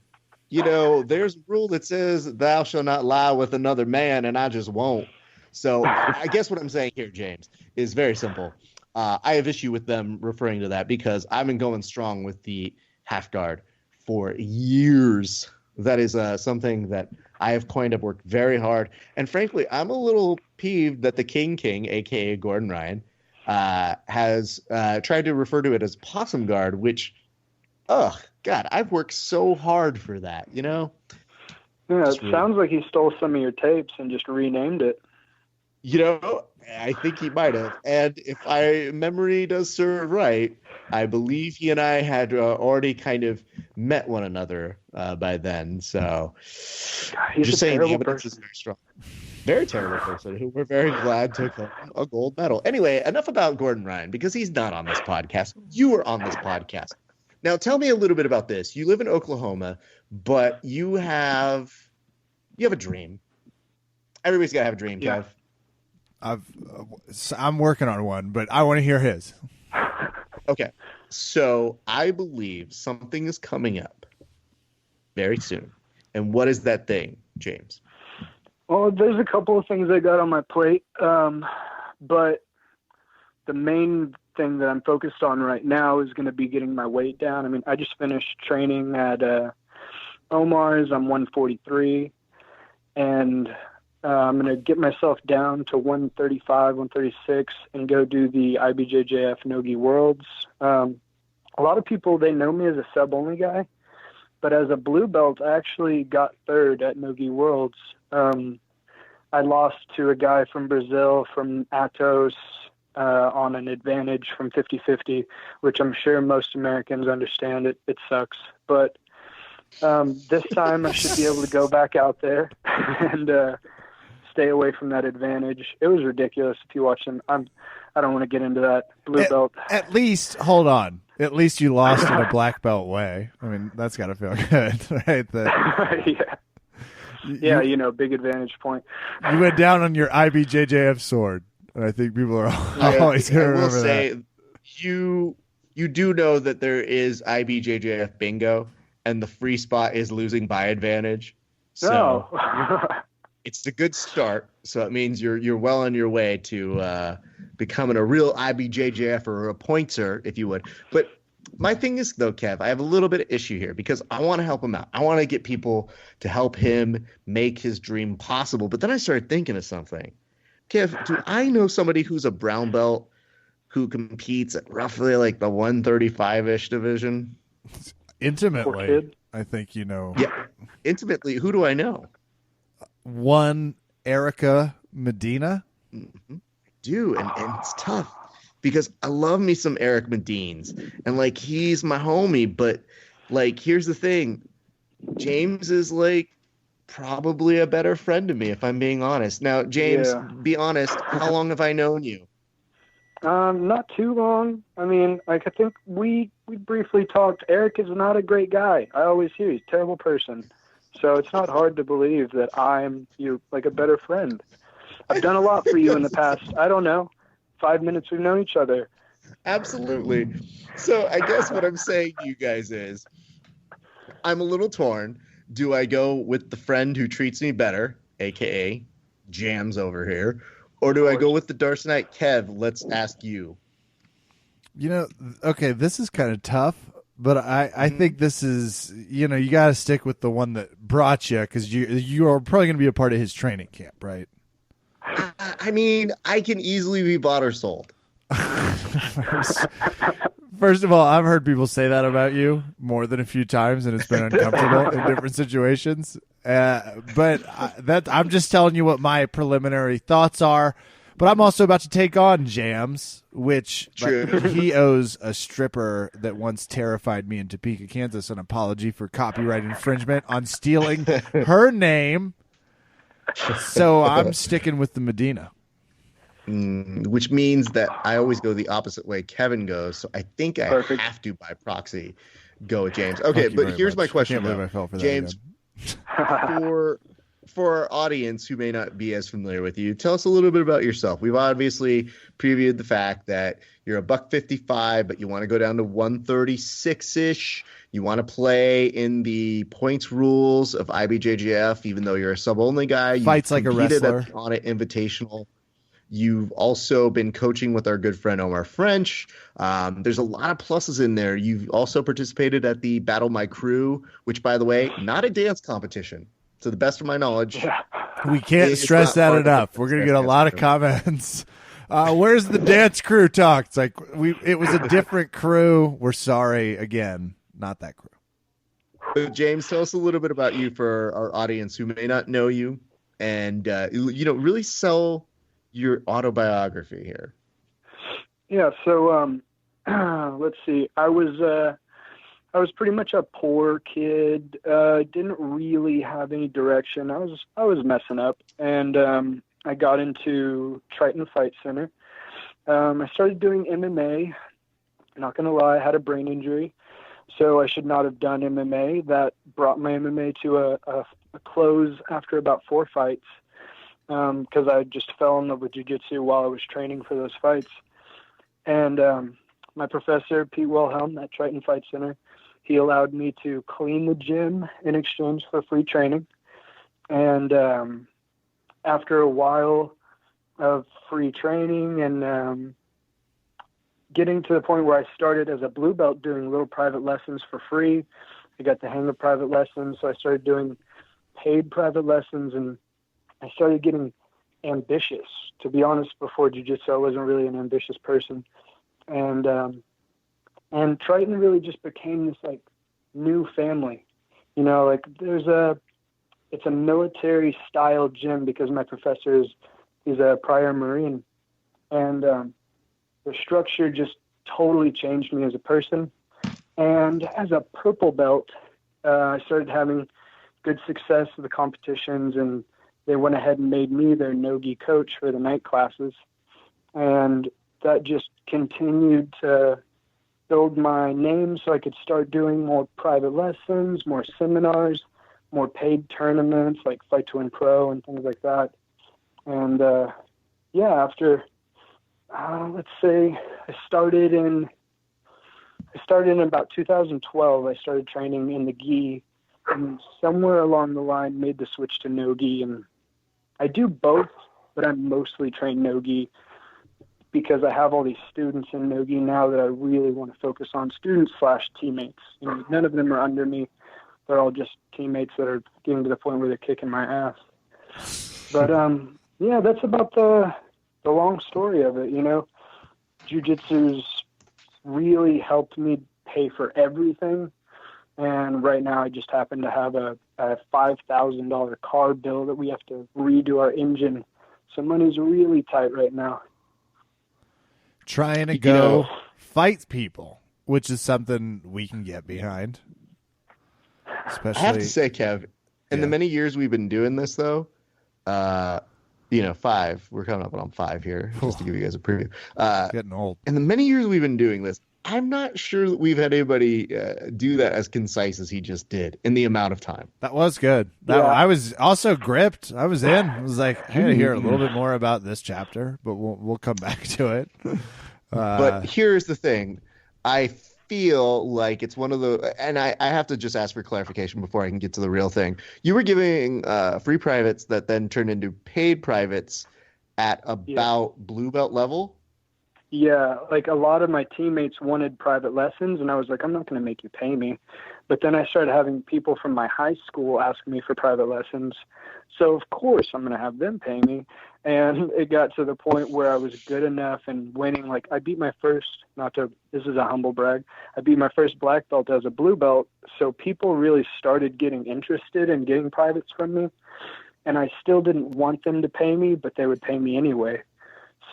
you know, there's a rule that says thou shalt not lie with another man, and I just won't. So I guess what I'm saying here, James, is very simple. I have issue with them referring to that because I've been going strong with the half guard for years. That is something that I have coined. I've worked very hard. And frankly, I'm a little peeved that the King, a.k.a. Gordon Ryan, has tried to refer to it as possum guard, which, oh, God, I've worked so hard for that, you know? Yeah, Just it really- sounds like he stole some of your tapes and just renamed it. You know, I think he might have. And if my memory does serve right, I believe he and I had already kind of met one another by then. So God, he's just a saying the terrible evidence person. is very strong. Very terrible person who we're very glad took home a gold medal. Anyway, enough about Gordon Ryan because he's not on this podcast. You are on this podcast. Now tell me a little bit about this. You live in Oklahoma, but you have a dream. Everybody's got to have a dream, Yeah. Kev. I'm working on one, but I want to hear his. Okay. So I believe something is coming up very soon. And what is that thing, James? Well, there's a couple of things I got on my plate, but the main thing that I'm focused on right now is going to be getting my weight down. I mean, I just finished training at Omar's. I'm 143, and I'm going to get myself down to 135, 136, and go do the IBJJF Nogi Worlds. A lot of people, they know me as a sub-only guy, but as a blue belt, I actually got third at Nogi Worlds. I lost to a guy from Brazil, from Atos, on an advantage from 50-50, which I'm sure most Americans understand. It sucks. but this time I should be able to go back out there and stay away from that advantage. It was ridiculous if you watch them. I don't want to get into that blue belt. At least, hold on. At least you lost in a black belt way. I mean, that's got to feel good, right? Yeah, you know, big advantage point. You went down on your IBJJF sword, and I think people are always going to remember that. You do know that there is IBJJF bingo, and the free spot is losing by advantage. So it's a good start. So it means you're well on your way to becoming a real IBJJF or a pointer, if you would. But my thing is, though, Kev, I have a little bit of issue here because I want to help him out. I want to get people to help him make his dream possible. But then I started thinking of something. Kev, do I know somebody who's a brown belt who competes at roughly like the 135-ish division? Intimately, I think you know. Yeah, intimately. Who do I know? One Erica Medina. Mm-hmm. Dude, and it's tough because I love me some Eric Medines, and like he's my homie. But like, here's the thing: James is like probably a better friend to me, if I'm being honest. Now, James, be honest. How long have I known you? Not too long. I mean, like I think we briefly talked. Eric is not a great guy. I always hear he's a terrible person. So it's not hard to believe that I'm like a better friend. I've done a lot for you in the past. I don't know, 5 minutes we've known each other. Absolutely. So I guess what I'm saying to you guys is I'm a little torn. Do I go with the friend who treats me better, a.k.a. Jams over here, or do I go with the Darcy Knight? Kev, let's ask you. You know, okay, this is kind of tough, but I think this is, you know, you got to stick with the one that brought you because you are probably going to be a part of his training camp, right? I mean, I can easily be bought or sold. First of all, I've heard people say that about you more than a few times, and it's been uncomfortable in different situations. But I'm just telling you what my preliminary thoughts are. But I'm also about to take on Jams, which he owes a stripper that once terrified me in Topeka, Kansas, an apology for copyright infringement on stealing her name. So I'm sticking with the Medina. Which means that I always go the opposite way Kevin goes. So I think I have to, by proxy, go with James. Okay, but here's my question. I can't believe I fell for that, James, for our audience who may not be as familiar with you, tell us a little bit about yourself. We've obviously previewed the fact that you're a $155, but you want to go down to 136-ish. You want to play in the points rules of IBJJF, even though you're a sub-only guy. Fights like a wrestler. On it Invitational. You've also been coaching with our good friend Omar French. There's a lot of pluses in there. You've also participated at the Battle My Crew, which, by the way, not a dance competition. To the best of my knowledge. We can't stress that enough. We're going to get a lot of comments Where's the dance crew talk? It's like it was a different crew. We're sorry again, not that crew. So James, tell us a little bit about you for our audience who may not know you, and really sell your autobiography here. Yeah. So let's see. I was pretty much a poor kid. Didn't really have any direction. I was messing up, and I got into Triton Fight Center. I started doing MMA. Not gonna lie, I had a brain injury, so I should not have done MMA. That brought my MMA to a close after about 4 fights, because I just fell in love with jiu-jitsu while I was training for those fights. And my professor, Pete Wilhelm at Triton Fight Center, he allowed me to clean the gym in exchange for free training. And after a while of free training and getting to the point where I started as a blue belt doing little private lessons for free, I got the hang of private lessons. So I started doing paid private lessons, and I started getting ambitious. To be honest, before jiu-jitsu, I wasn't really an ambitious person. And Triton really just became this like new family, like it's a military style gym because my professor he's a prior Marine, and the structure just totally changed me as a person. And as a purple belt, I started having good success with the competitions, and they went ahead and made me their no-gi coach for the night classes. And that just continued to build my name so I could start doing more private lessons, more seminars, more paid tournaments like Fight to Win Pro and things like that. And after let's say I started in about 2012. I started training in the gi, and somewhere along the line made the switch to no gi. And I do both, but I'm mostly trained no gi because I have all these students in no gi now that I really want to focus on, students/teammates. None of them are under me. They're all just teammates that are getting to the point where they're kicking my ass. But that's about the long story of it. Jiu-jitsu's really helped me pay for everything. And right now I just happen to have a $5,000 car bill that we have to redo our engine. So money's really tight right now. Trying to go fight people, which is something we can get behind. Especially, I have to say, Kev, in the many years we've been doing this, though, 5. We're coming up on 5 here, just to give you guys a preview. Getting old. In the many years we've been doing this, I'm not sure that we've had anybody do that as concise as he just did in the amount of time. That was good. I was also gripped. I was in. I was like, I got to hear a little bit more about this chapter, but we'll come back to it. But here's the thing. I feel like it's one of the, and I have to just ask for clarification before I can get to the real thing. You were giving free privates that then turned into paid privates at about blue belt level? Yeah, like a lot of my teammates wanted private lessons, and I was like, I'm not going to make you pay me. But then I started having people from my high school ask me for private lessons. So, of course, I'm going to have them pay me. And it got to the point where I was good enough and winning. Like, I beat my first, this is a humble brag, I beat my first black belt as a blue belt. So people really started getting interested in getting privates from me. And I still didn't want them to pay me, but they would pay me anyway.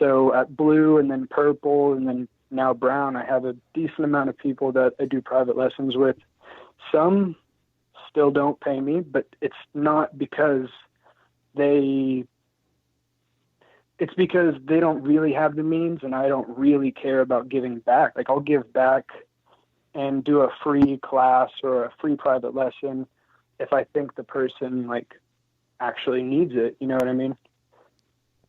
So at blue and then purple and then now brown, I have a decent amount of people that I do private lessons with. Some still don't pay me, but it's not because it's because they don't really have the means, and I don't really care about giving back. Like, I'll give back and do a free class or a free private lesson if I think the person actually needs it. You know what I mean?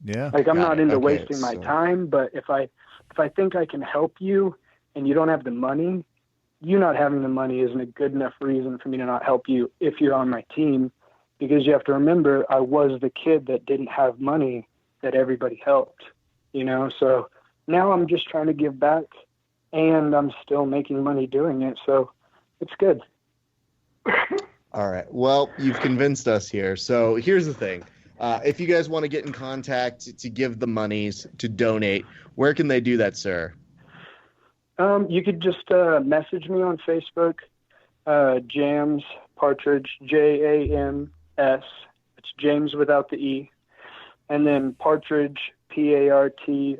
Yeah. Like, I'm not into wasting my time, but if I think I can help you and you don't have the money, you not having the money isn't a good enough reason for me to not help you if you're on my team, because you have to remember I was the kid that didn't have money that everybody helped, so now I'm just trying to give back and I'm still making money doing it. So it's good. All right. Well, you've convinced us here. So here's the thing. If you guys want to get in contact to give the monies, to donate, where can they do that, sir? You could just message me on Facebook, Jams Partridge, Jams. It's James without the E. And then Partridge, Partridge,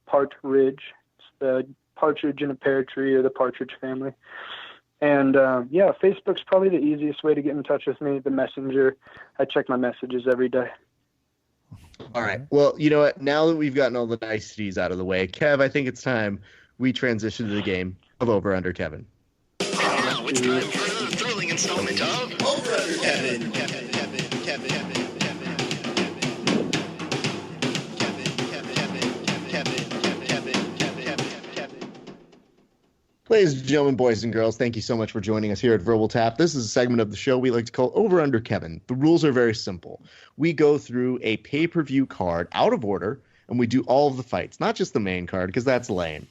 Partridge. It's the partridge in a pear tree or the partridge family. And yeah, Facebook's probably the easiest way to get in touch with me. The Messenger, I check my messages every day. All right. Well, you know what? Now that we've gotten all the niceties out of the way, Kev, I think it's time we transition to the game of Over Under Kevin. Now it's time for another thrilling installment of Over Under Kevin. Ladies and gentlemen, boys and girls, thank you so much for joining us here at Verbal Tap. This is a segment of the show we like to call Over Under Kevin. The rules are very simple. We go through a pay-per-view card out of order, and we do all of the fights, not just the main card, because that's lame.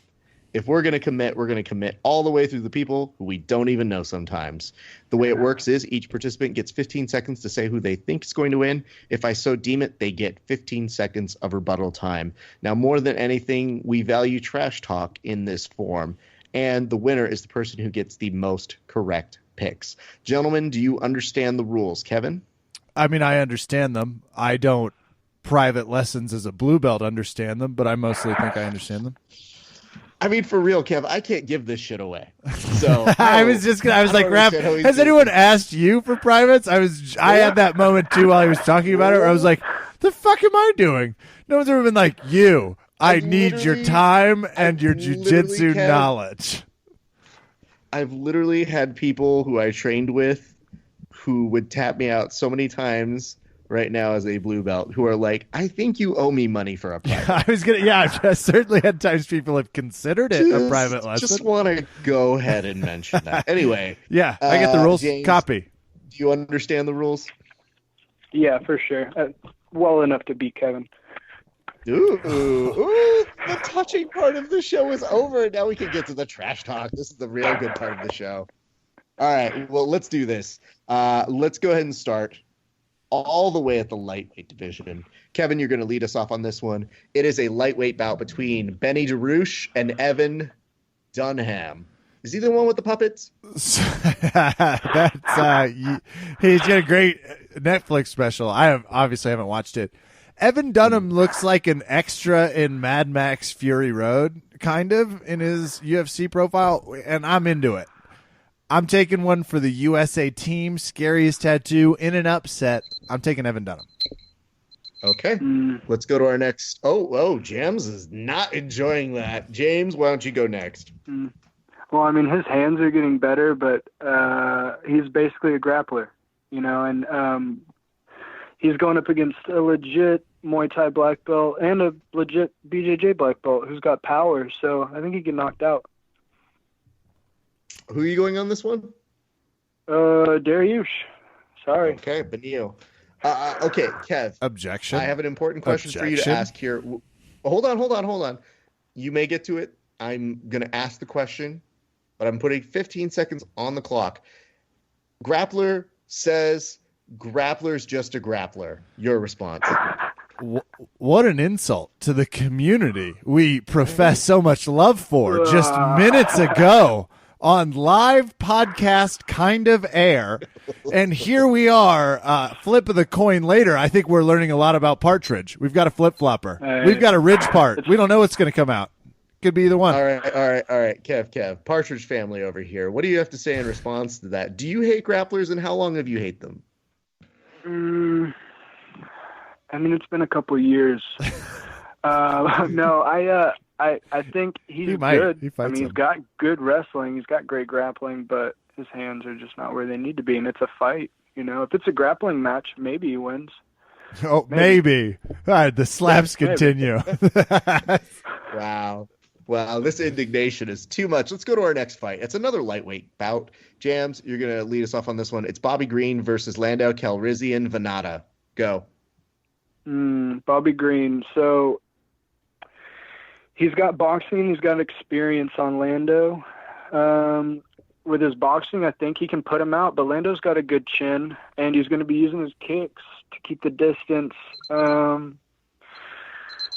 If we're going to commit, we're going to commit all the way through the people who we don't even know sometimes. The way it works is each participant gets 15 seconds to say who they think is going to win. If I so deem it, they get 15 seconds of rebuttal time. Now, more than anything, we value trash talk in this form. And the winner is the person who gets the most correct picks. Gentlemen, do you understand the rules? Kevin? I mean, I understand them. I don't private lessons as a blue belt understand them, but I mostly think I understand them. I mean, for real, Kev, I can't give this shit away. So I was like, Raph, has anyone asked you for privates? I had that moment too while he was talking about it where I was like, the fuck am I doing? No one's ever been like, you. I need your time and your jiu-jitsu knowledge. I've literally had people who I trained with who would tap me out so many times right now as a blue belt who are like, I think you owe me money for a private. I've certainly had times people have considered it a private lesson. Just want to go ahead and mention that. Anyway. Yeah, I get the rules. James, copy. Do you understand the rules? Yeah, for sure. Well enough to beat Kevin. Ooh, the touching part of the show is over. Now we can get to the trash talk. This is the real good part of the show. All right, well, let's do this. Let's go ahead and start all the way at the lightweight division. Kevin, you're going to lead us off on this one. It is a lightweight bout between Benny DeRouche and Evan Dunham. Is he the one with the puppets? That's he's got a great Netflix special. I obviously haven't watched it. Evan Dunham looks like an extra in Mad Max Fury Road, kind of, in his UFC profile, and I'm into it. I'm taking one for the USA team, scariest tattoo, in an upset. I'm taking Evan Dunham. Okay, let's go to our next. Oh, James is not enjoying that. James, why don't you go next? Well, I mean, his hands are getting better, but he's basically a grappler, and he's going up against a legit Muay Thai black belt and a legit BJJ black belt who's got power. So I think he get knocked out. Who are you going on this one? Dariush. Sorry. Okay, Benio. Okay, Kev. Objection. I have an important question for you to ask here. Hold on. You may get to it. I'm going to ask the question, but I'm putting 15 seconds on the clock. Grappler says grappler's just a grappler. Your response. What an insult to the community we profess so much love for just minutes ago on live podcast kind of air. And here we are, flip of the coin later. I think we're learning a lot about Partridge. We've got a flip-flopper. We've got a ridge part. We don't know what's going to come out. Could be either one. All right. Kev. Partridge family over here. What do you have to say in response to that? Do you hate grapplers, and how long have you hate them? I mean, it's been a couple of years. No, I think he's good. He's got good wrestling. He's got great grappling, but his hands are just not where they need to be. And it's a fight. If it's a grappling match, maybe he wins. Oh, maybe. All right, the slaps continue. Wow. Wow, this indignation is too much. Let's go to our next fight. It's another lightweight bout. Jams, you're going to lead us off on this one. It's Bobby Green versus Landau Calrissian Venata. Go. Bobby Green. So he's got boxing. He's got experience on Lando. with his boxing, I think he can put him out, but Lando's got a good chin, and he's going to be using his kicks to keep the distance. I'm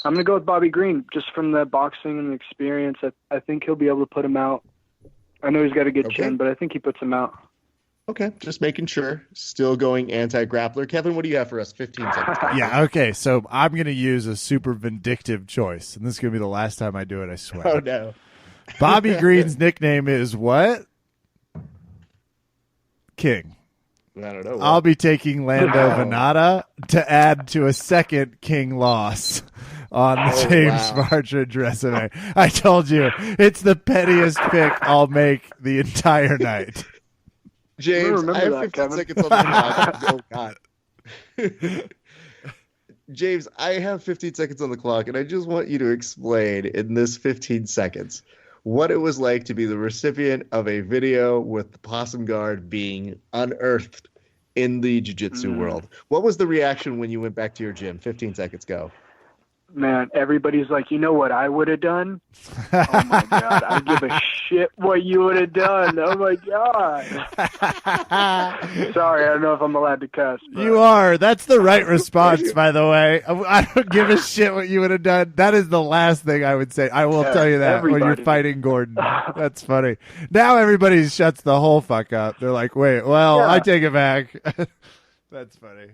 going to go with Bobby Green, just from the boxing and the experience. I think he'll be able to put him out. I know he's got a good chin, but I think he puts him out. Okay, just making sure. Still going anti-grappler. Kevin, what do you have for us? 15 seconds. Yeah, okay, so I'm going to use a super vindictive choice, and this is going to be the last time I do it, I swear. Oh, no. Bobby Green's nickname is what? King. I don't know. I'll be taking Lando Venata to add to a second King loss on the James Partridge resume. I told you, it's the pettiest pick I'll make the entire night. James, I have 15 seconds on the clock. Oh, God. James, I have 15 seconds on the clock, and I just want you to explain in this 15 seconds what it was like to be the recipient of a video with the possum guard being unearthed in the jiu-jitsu world. What was the reaction when you went back to your gym? 15 seconds, go. Man, everybody's like, you know what I would have done? Oh, my God. I give a shit what you would have done. Oh, my God. Sorry, I don't know if I'm allowed to cuss. But... You are. That's the right response, by the way. I don't give a shit what you would have done. That is the last thing I would say. I will tell you that when you're fighting Gordon. That's funny. Now everybody shuts the whole fuck up. They're like, wait, well, I take it back. That's funny.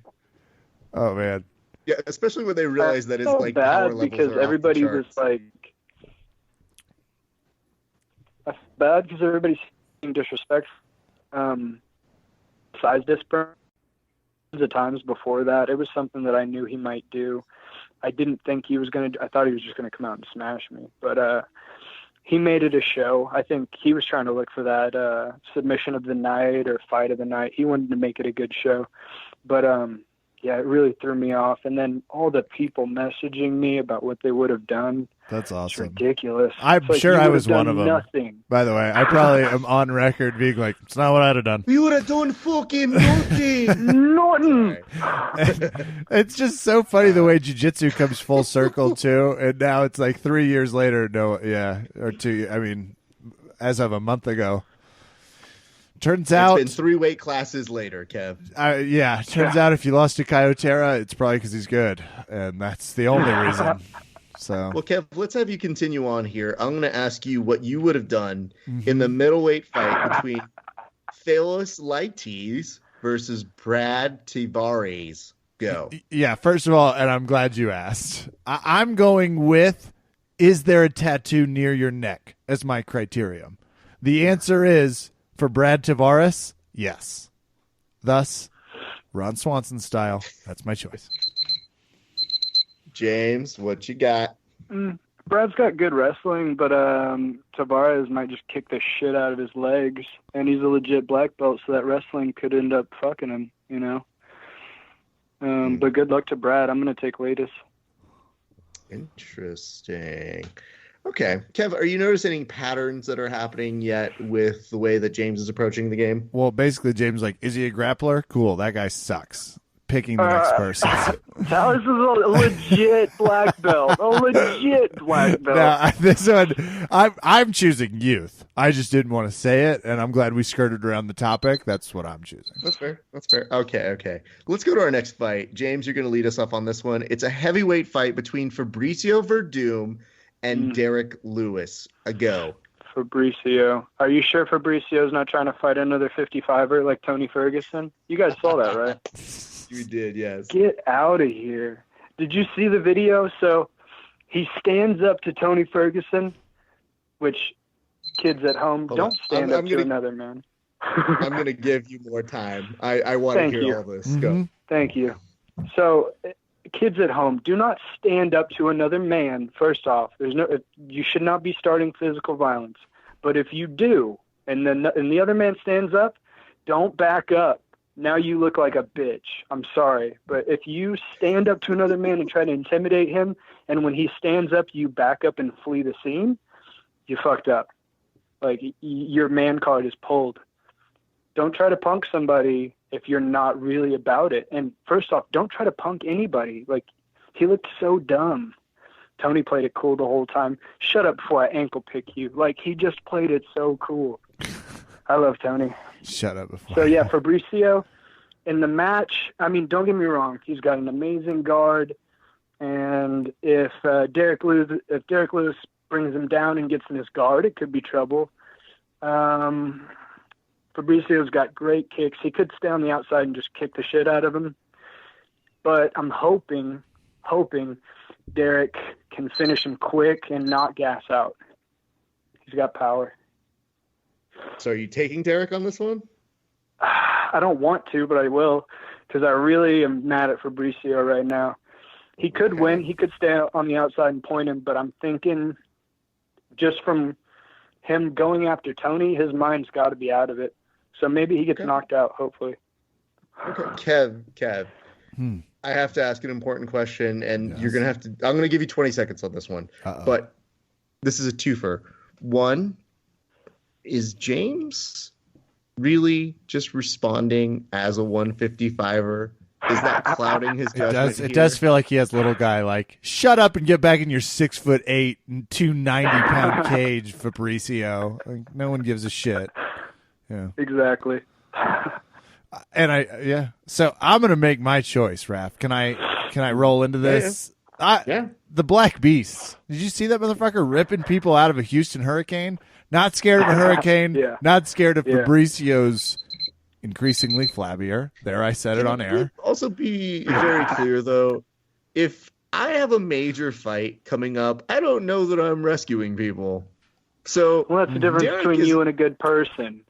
Oh, man. Yeah, especially when they realize that it's so like bad power levels because are everybody off the was charts. like, that's bad because everybody's being disrespectful. Size difference at times before that, it was something that I knew he might do. I didn't think he was going to. I thought he was just going to come out and smash me, but he made it a show. I think he was trying to look for that submission of the night or fight of the night. He wanted to make it a good show, but yeah, it really threw me off. And then all the people messaging me about what they would have done. That's awesome. It's ridiculous. I'm like sure I was one of them. Nothing. By the way, I probably am on record being like, it's not what I'd have done. You would have done fucking nothing. Nothing. It's just so funny the way jiu-jitsu comes full circle, too. And now it's like 3 years later. Or 2. I mean, as of a month ago. Turns out it's been 3 weight classes later, Kev. Turns out if you lost to Kyotera, it's probably because he's good, and that's the only reason. So, well, Kev, let's have you continue on here. I'm going to ask you what you would have done in the middleweight fight between Theos Lighties versus Brad Tavares. Go. Yeah, first of all, and I'm glad you asked. I'm going with, is there a tattoo near your neck as my criterion? The answer is, for Brad Tavares, yes. Thus, Ron Swanson style. That's my choice. James, what you got? Brad's got good wrestling, but Tavares might just kick the shit out of his legs, and he's a legit black belt, so that wrestling could end up fucking him, you know? But good luck to Brad. I'm going to take Latest. Interesting. Okay. Kev, are you noticing any patterns that are happening yet with the way that James is approaching the game? Well, basically, James is like, is he a grappler? Cool, that guy sucks. Picking the next person. This is a legit black belt. A legit black belt. Now, this one, I'm choosing youth. I just didn't want to say it, and I'm glad we skirted around the topic. That's what I'm choosing. That's fair. Okay. Let's go to our next fight. James, you're going to lead us off on this one. It's a heavyweight fight between Fabricio Verdum and Derek Lewis. A go. Fabricio. Are you sure Fabricio's not trying to fight another 55er like Tony Ferguson? You guys saw that, right? We did, yes. Get out of here. Did you see the video? So he stands up to Tony Ferguson, which kids at home, don't stand up to another man. I'm going to give you more time. I want to hear all this. Go. Thank you. So kids at home, do not stand up to another man. First off, you should not be starting physical violence. But if you do, and the other man stands up, don't back up. Now you look like a bitch. I'm sorry. But if you stand up to another man and try to intimidate him, and when he stands up, you back up and flee the scene, you fucked up. Like, your man card is pulled. Don't try to punk somebody if you're not really about it. And first off, don't try to punk anybody. Like, he looked so dumb. Tony played it cool the whole time. Shut up before I ankle pick you. Like, he just played it so cool. I love Tony. Shut up before. So, yeah, Fabricio, in the match, I mean, don't get me wrong. He's got an amazing guard. And if Derek Lewis brings him down and gets in his guard, it could be trouble. Fabricio's got great kicks. He could stay on the outside and just kick the shit out of him. But I'm hoping Derek can finish him quick and not gas out. He's got power. So are you taking Derek on this one? I don't want to, but I will, because I really am mad at Fabricio right now. He could win. He could stay on the outside and point him, but I'm thinking just from him going after Tony, his mind's got to be out of it. So maybe he gets knocked out, hopefully. Okay. Kev. I have to ask an important question, and you're going to have to – I'm going to give you 20 seconds on this one. But this is a twofer. One, is James really just responding as a 155er? Is that clouding his judgment? It does feel like he has little guy like, shut up and get back in your 6'8", 290-pound cage, Fabricio. Like, no one gives a shit. Yeah, exactly. And so I'm gonna make my choice, Raph. Can I roll into this? Yeah. The Black Beast. Did you see that motherfucker ripping people out of a Houston hurricane? Not scared of a hurricane. Yeah. Not scared of Fabricio's increasingly flabbier. There, I said it on air. Also, be very clear though. If I have a major fight coming up, I don't know that I'm rescuing people. So, well, that's the difference between you and a good person.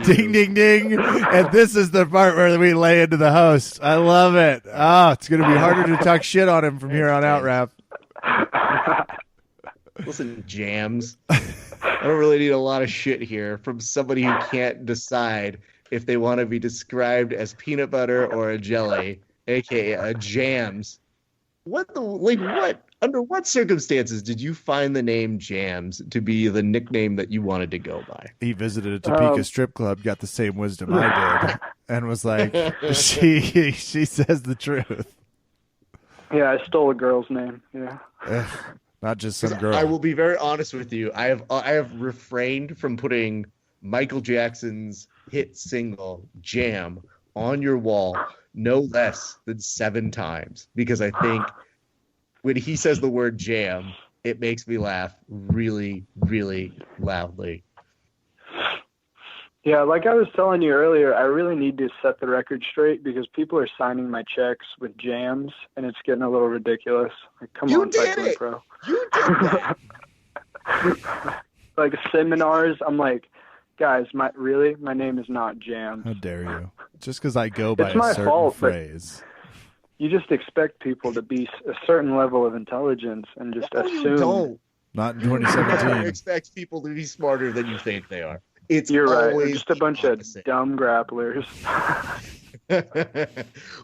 Ding, ding, ding. And this is the part where we lay into the host. I love it. Oh, it's going to be harder to talk shit on him from here on out, Raph. Listen, Jams. I don't really need a lot of shit here from somebody who can't decide if they want to be described as peanut butter or a jelly, a.k.a. a Jams. What? Under what circumstances did you find the name Jams to be the nickname that you wanted to go by? He visited a Topeka strip club, got the same wisdom I did, and was like, she says the truth. Yeah, I stole a girl's name. Yeah. Not just some girl. I will be very honest with you. I have refrained from putting Michael Jackson's hit single Jam on your wall no less than 7 times because I think when he says the word jam, it makes me laugh really, really loudly. Yeah, like I was telling you earlier, I really need to set the record straight because people are signing my checks with jams, and it's getting a little ridiculous. Like, come on, Cycling Pro. You did that. Like seminars, I'm like, guys, my name is not Jams. How dare you? Just because I go by it's my a certain fault, phrase. You just expect people to be a certain level of intelligence and just assume. You don't. Not in You 2017. expect people to be smarter than you think they are. You're right. Always They're just a bunch of dumb grapplers.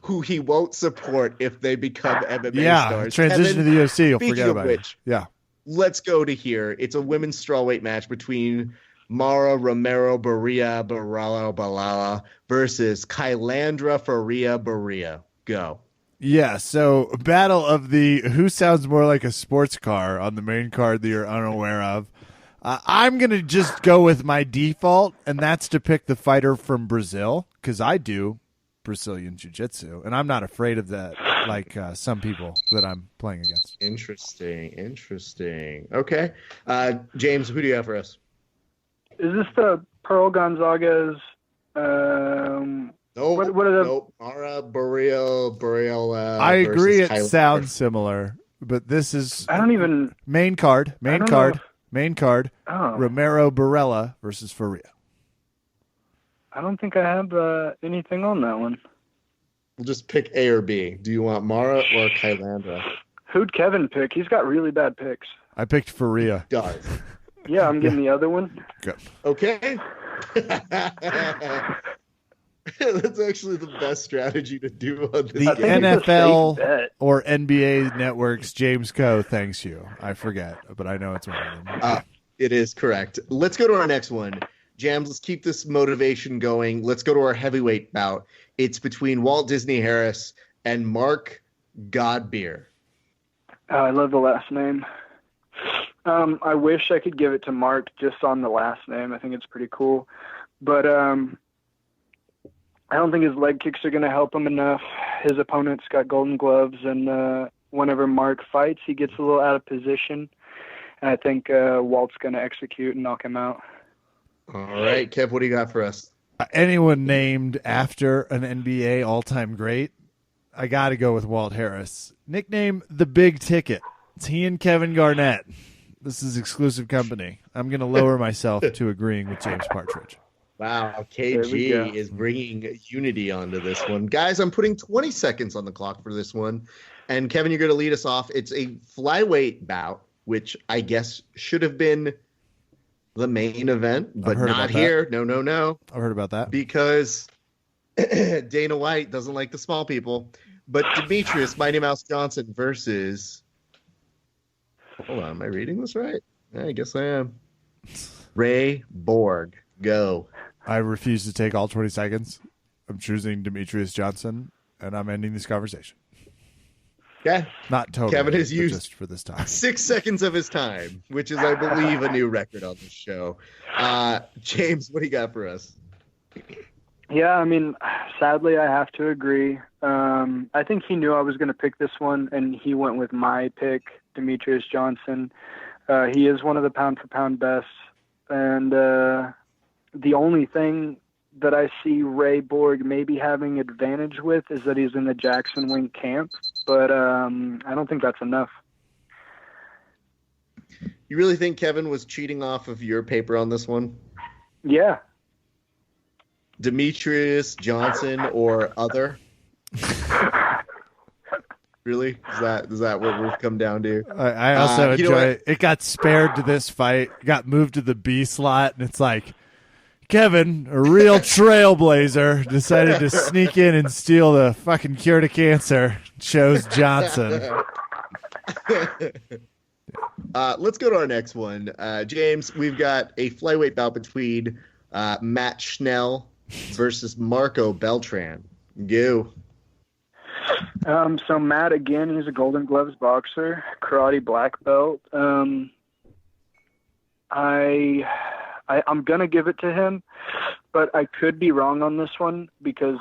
Who he won't support if they become MMA stars. Transition to the UFC, you'll forget about which, it. Yeah. Let's go to here. It's a women's strawweight match between Mara Romero Barria Balala versus Kylandra Faria Barria. Go. Yeah, so battle of the who sounds more like a sports car on the main card that you're unaware of. I'm going to just go with my default, and that's to pick the fighter from Brazil, because I do Brazilian Jiu-Jitsu, and I'm not afraid of that like some people that I'm playing against. Interesting. Okay. James, who do you have for us? Is this the Pearl Gonzaga's... Nope. What are the... Nope. Mara Barriel. I agree it Kylandra. sounds similar, but this is... I don't even... Main card. Oh. Romero Barella versus Faria. I don't think I have anything on that one. We'll just pick A or B. Do you want Mara or Kylandra? Who'd Kevin pick? He's got really bad picks. I picked Faria. Does. Yeah, I'm getting the other one. Good. Okay. That's actually the best strategy to do on this. The NFL or NBA Network's James Coe thanks you. I forget, but I know it's one of them. It is correct. Let's go to our next one. Jams, let's keep this motivation going. Let's go to our heavyweight bout. It's between Walt Disney Harris and Mark Godbeer. I love the last name. I wish I could give it to Mark just on the last name. I think it's pretty cool. But I don't think his leg kicks are going to help him enough. His opponent's got golden gloves, and whenever Mark fights, he gets a little out of position. And I think Walt's going to execute and knock him out. All right, Kev, what do you got for us? Anyone named after an NBA all-time great, I got to go with Walt Harris. Nickname The Big Ticket. It's he and Kevin Garnett. This is exclusive company. I'm going to lower myself to agreeing with James Partridge. Wow, KG is bringing unity onto this one. Guys, I'm putting 20 seconds on the clock for this one. And Kevin, you're going to lead us off. It's a flyweight bout, which I guess should have been the main event, but not here. No. I've heard about that. Because Dana White doesn't like the small people. But Demetrius Mighty Mouse Johnson versus... Hold on, am I reading this right? I guess I am. Ray Borg. Go. I refuse to take all 20 seconds. I'm choosing Demetrius Johnson, and I'm ending this conversation. Yeah. Not totally. Kevin has used just for this time. 6 seconds of his time, which is, I believe, a new record on this show. James, what do you got for us? Yeah, I mean, sadly, I have to agree. I think he knew I was going to pick this one, and he went with my pick, Demetrius Johnson. He is one of the pound-for-pound best, and the only thing that I see Ray Borg maybe having advantage with is that he's in the Jackson Wink camp, but I don't think that's enough. You really think Kevin was cheating off of your paper on this one? Yeah. Demetrius Johnson or other? Really? Is that what we've come down to? I also enjoy it. It got spared to this fight, got moved to the B slot, and it's like, Kevin, a real trailblazer, decided to sneak in and steal the fucking cure to cancer. Chose Johnson. Let's go to our next one. James, we've got a flyweight bout between Matt Schnell versus Marco Beltran. Go. So Matt, again, he's a Golden Gloves boxer, karate black belt. I'm going to give it to him, but I could be wrong on this one because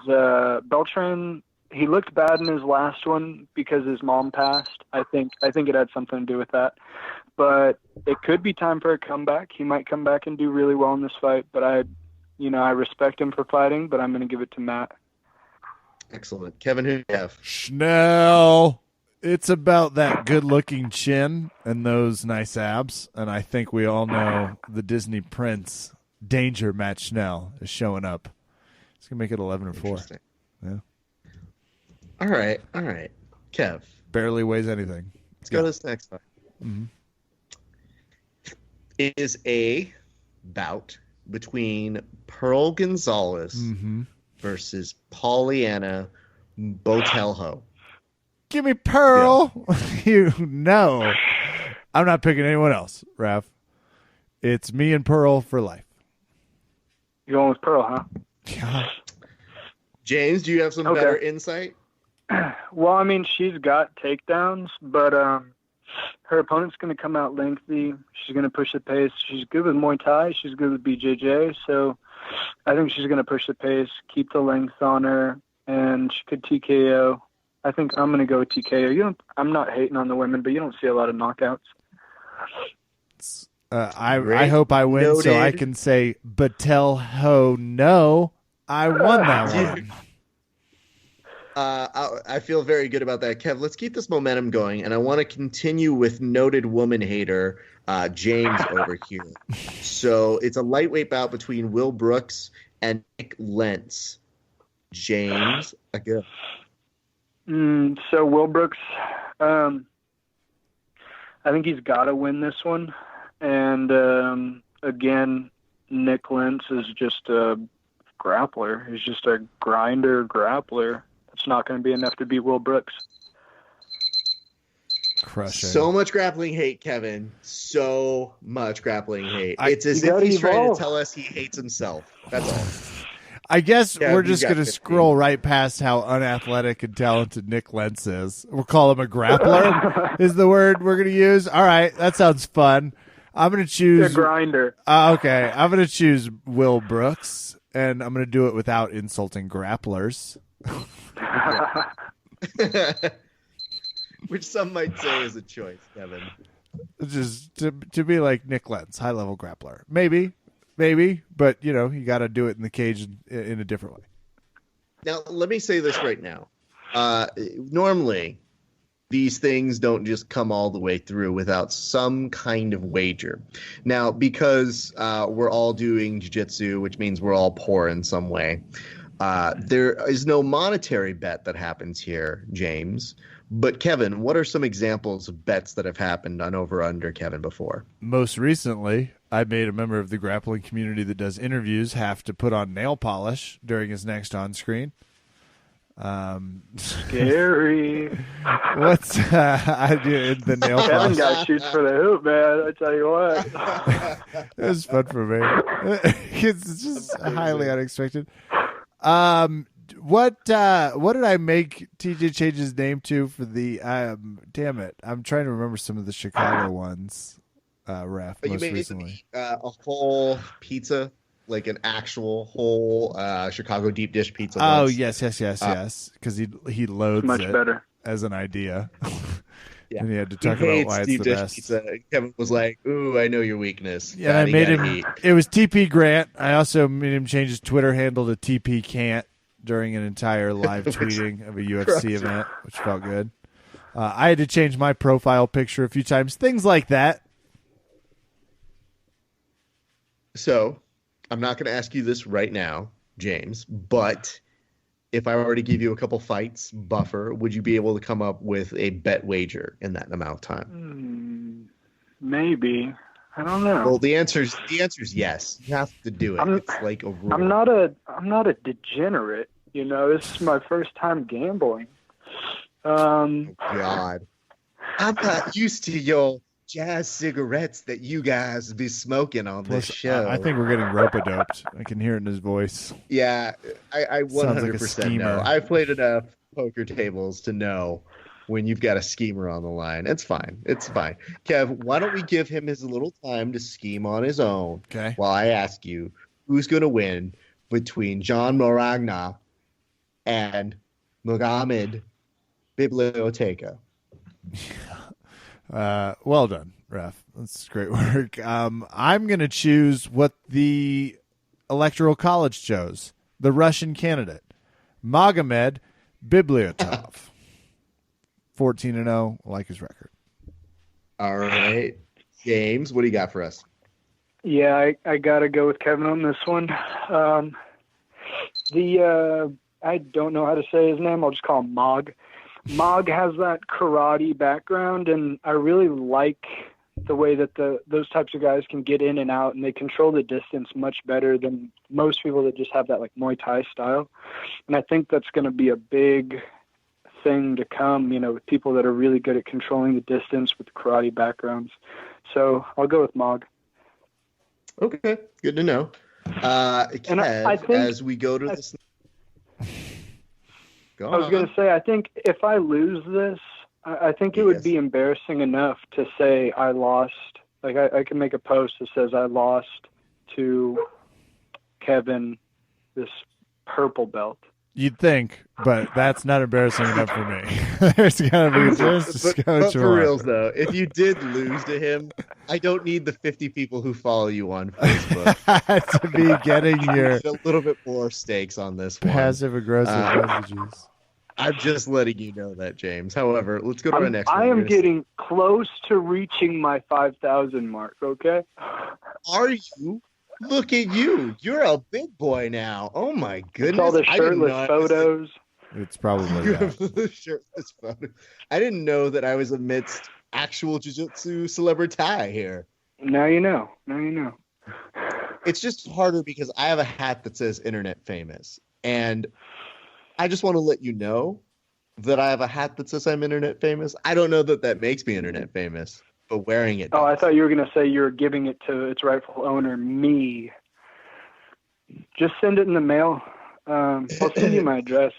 Beltran, he looked bad in his last one because his mom passed. I think it had something to do with that. But it could be time for a comeback. He might come back and do really well in this fight, but I respect him for fighting, but I'm going to give it to Matt. Excellent. Kevin, who do you have? Schnell. It's about that good-looking chin and those nice abs, and I think we all know the Disney Prince Danger Matt Schnell is showing up. It's going to make it 11-4. Yeah. All right. Kev. Barely weighs anything. Let's go to this next fight. Mm-hmm. It is a bout between Pearl Gonzalez versus Pollyanna Botelho. Give me Pearl. Yeah. You know. I'm not picking anyone else, Raph. It's me and Pearl for life. You're going with Pearl, huh? Yeah. James, do you have some better insight? Well, I mean, she's got takedowns, but her opponent's going to come out lengthy. She's going to push the pace. She's good with Muay Thai. She's good with BJJ. So I think she's going to push the pace, keep the length on her, and she could TKO. I think I'm going to go with TKO. I'm not hating on the women, but you don't see a lot of knockouts. I hope I win so I can say, Botelho, no, I won that one. I feel very good about that. Kev, let's keep this momentum going, and I want to continue with noted woman hater James over here. So it's a lightweight bout between Will Brooks and Nick Lentz. James, go. So Will Brooks, I think he's got to win this one. And again, Nick Lentz is just a grappler. He's just a grinder grappler. It's not going to be enough to beat Will Brooks. Crushing. So much grappling hate, Kevin. So much grappling hate. It's as if he's trying to tell us he hates himself. That's all. I guess Yeah, we're you just got going to 15. scroll right past how unathletic and talented Nick Lentz is. We'll call him a grappler is the word we're going to use. All right, that sounds fun. I'm going to A choose. grinder. Okay, I'm going to choose Will Brooks, and I'm going to do it without insulting grapplers. Which some might say is a choice, Kevin. Just to be like Nick Lentz, high level grappler. Maybe, but you got to do it in the cage in a different way. Now, let me say this right now. Normally, these things don't just come all the way through without some kind of wager. Now, because we're all doing jiu-jitsu, which means we're all poor in some way, there is no monetary bet that happens here, James. But Kevin, what are some examples of bets that have happened on over-under, Kevin, before? Most recently, I made a member of the grappling community that does interviews have to put on nail polish during his next on-screen. Scary. What's I did the nail Kevin polish? guy shoots for the hoop, man. I tell you what. It was fun for me. It's just highly unexpected. What did I make TJ change his name to for the damn it. I'm trying to remember some of the Chicago ones, ref, But you most made recently. a whole pizza, like an actual whole Chicago deep dish pizza. Oh, once. yes. Because he loads Much it better. as an idea. Yeah. And he had to He talk about hates why it's deep the dish best. pizza. Kevin was like, "Ooh, I know your weakness." Yeah, and I Daddy made gotta him. eat. It was TP Grant. I also made him change his Twitter handle to TP Can't during an entire live tweeting of a UFC event, which felt good. I had to change my profile picture a few times. Things like that. So, I'm not going to ask you this right now, James, but if I were to give you a couple fights buffer, would you be able to come up with a bet wager in that amount of time? Maybe. I don't know. Well, the answer is yes. You have to do it. It's like a rule. I'm not a degenerate. This is my first time gambling. God, I'm not used to your jazz cigarettes that you guys be smoking on Plus, this show. I think we're getting rope-a-doped. I can hear it in his voice. Yeah, I Sounds like a 100% schemer. know. I've played enough poker tables to know when you've got a schemer on the line. It's fine. Kev, why don't we give him his little time to scheme on his own? Okay. While I ask you, who's going to win between John Moragna and Mohamed Biblioteca? Well done, ref. That's great work. I'm going to choose what the Electoral College chose. The Russian candidate, Magomed Bibliotov. 14-0, I like his record. All right. James, what do you got for us? Yeah, I got to go with Kevin on this one. I don't know how to say his name. I'll just call him Mog. Mog has that karate background, and I really like the way that those types of guys can get in and out, and they control the distance much better than most people that just have that like Muay Thai style. And I think that's going to be a big thing to come, with people that are really good at controlling the distance with karate backgrounds. So I'll go with Mog. Okay, good to know. Kev, I think, as we go to this... I was going to say, I think if I lose this, I think it would be embarrassing enough to say I lost. Like I can make a post that says I lost to Kevin this purple belt. You'd think, but that's not embarrassing enough for me. There's got to be just but for reals, though, if you did lose to him, I don't need the 50 people who follow you on Facebook to be getting your a little bit more stakes on this one. passive aggressive messages. I'm just letting you know that, James. However, let's go to our next one. I am getting close to reaching my 5,000 mark, okay? Are you? Look at you. You're a big boy now. Oh, my goodness. It's all the shirtless photos. It's probably You have the shirtless photos. I didn't know that I was amidst actual jiu-jitsu celebrity here. Now you know. It's just harder because I have a hat that says internet famous. And I just want to let you know that I have a hat that says I'm internet famous. I don't know that makes me internet famous, but wearing it does. Oh, I thought you were going to say you were giving it to its rightful owner, me. Just send it in the mail. I'll send you my address.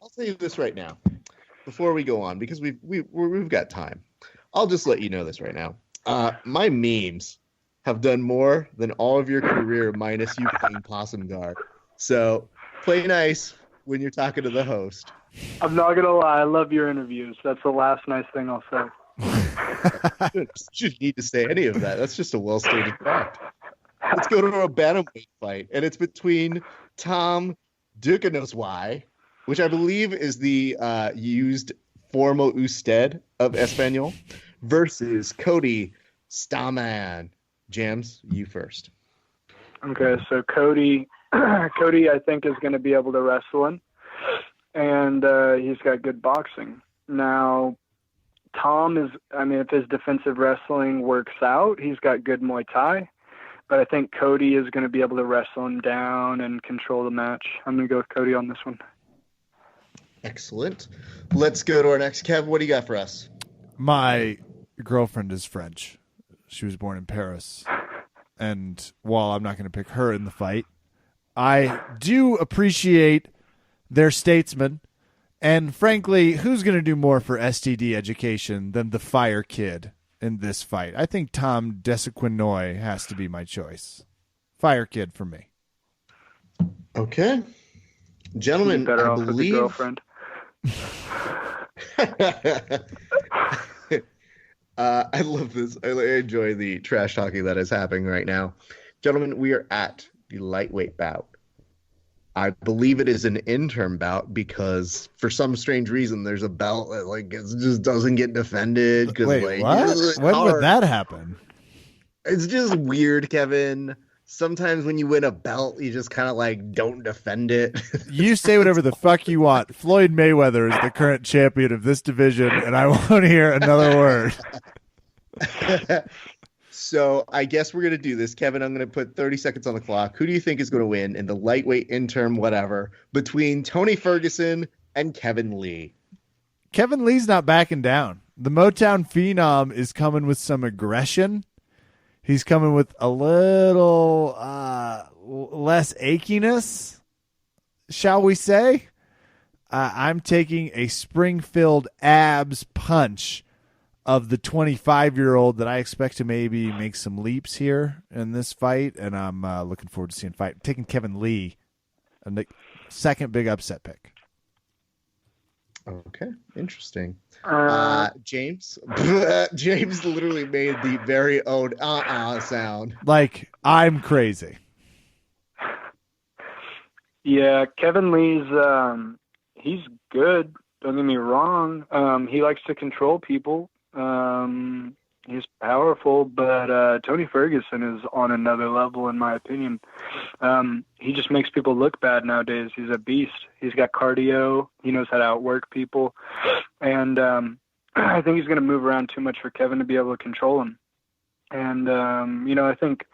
I'll tell you this right now, before we go on, because we've got time. I'll just let you know this right now. My memes have done more than all of your career minus you playing Possum Guard. So play nice when you're talking to the host. I'm not gonna lie, I love your interviews. That's the last nice thing I'll say. You shouldn't need to say any of that. That's just a well-stated fact. Let's go to a bantamweight fight, and it's between Tom Ducanoswai, which I believe is the used formal usted of Espanol, versus Cody Staman. Jams, you first. Okay, so Cody, I think is going to be able to wrestle him, and he's got good boxing. Now, Tom is, if his defensive wrestling works out, he's got good Muay Thai, but I think Cody is going to be able to wrestle him down and control the match. I'm going to go with Cody on this one. Excellent. Let's go to our next. Kev, what do you got for us? My girlfriend is French. She was born in Paris. And while I'm not going to pick her in the fight, I do appreciate their statesmen. And frankly, who's going to do more for STD education than the Fire Kid in this fight? I think Tom Desequinoy has to be my choice. Fire Kid for me. Okay. Gentlemen, better I off believe... with a girlfriend. I love this. I enjoy the trash talking that is happening right now. Gentlemen, we are at the lightweight bout. I believe it is an interim bout because for some strange reason there's a belt that it just doesn't get defended. Wait, what? When would that happen? It's just weird, Kevin. Sometimes when you win a belt, you just kind of don't defend it. You say whatever the fuck you want. Floyd Mayweather is the current champion of this division, and I won't hear another word. So I guess we're going to do this. Kevin, I'm going to put 30 seconds on the clock. Who do you think is going to win in the lightweight interim whatever between Tony Ferguson and Kevin Lee? Kevin Lee's not backing down. The Motown Phenom is coming with some aggression. He's coming with a little less achiness, shall we say. I'm taking a spring-filled abs punch of the 25-year-old that I expect to maybe make some leaps here in this fight, and I'm looking forward to seeing fight. I'm taking Kevin Lee, a second big upset pick. Okay, interesting. James? James literally made the very own sound. Like, I'm crazy. Yeah, Kevin Lee's, he's good. Don't get me wrong. He likes to control people. He's powerful, but Tony Ferguson is on another level, in my opinion. He just makes people look bad nowadays. He's a beast. He's got cardio. He knows how to outwork people. And I think he's going to move around too much for Kevin to be able to control him. And, I think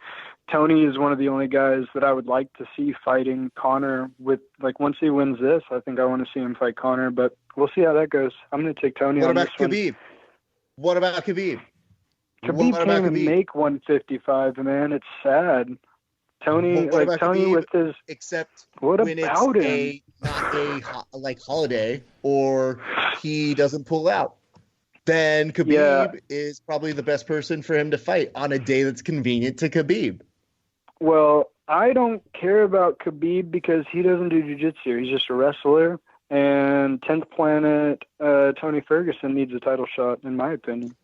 Tony is one of the only guys that I would like to see fighting Conor with, once he wins this, I think I want to see him fight Conor, but we'll see how that goes. I'm going to take Tony on this one. What about Khabib? Khabib can't even make 155, man. It's sad. Tony, Tony with his... Except what when about it's not a holiday or he doesn't pull out. Then Khabib is probably the best person for him to fight on a day that's convenient to Khabib. Well, I don't care about Khabib because he doesn't do jiu-jitsu. He's just a wrestler. And 10th Planet Tony Ferguson needs a title shot, in my opinion.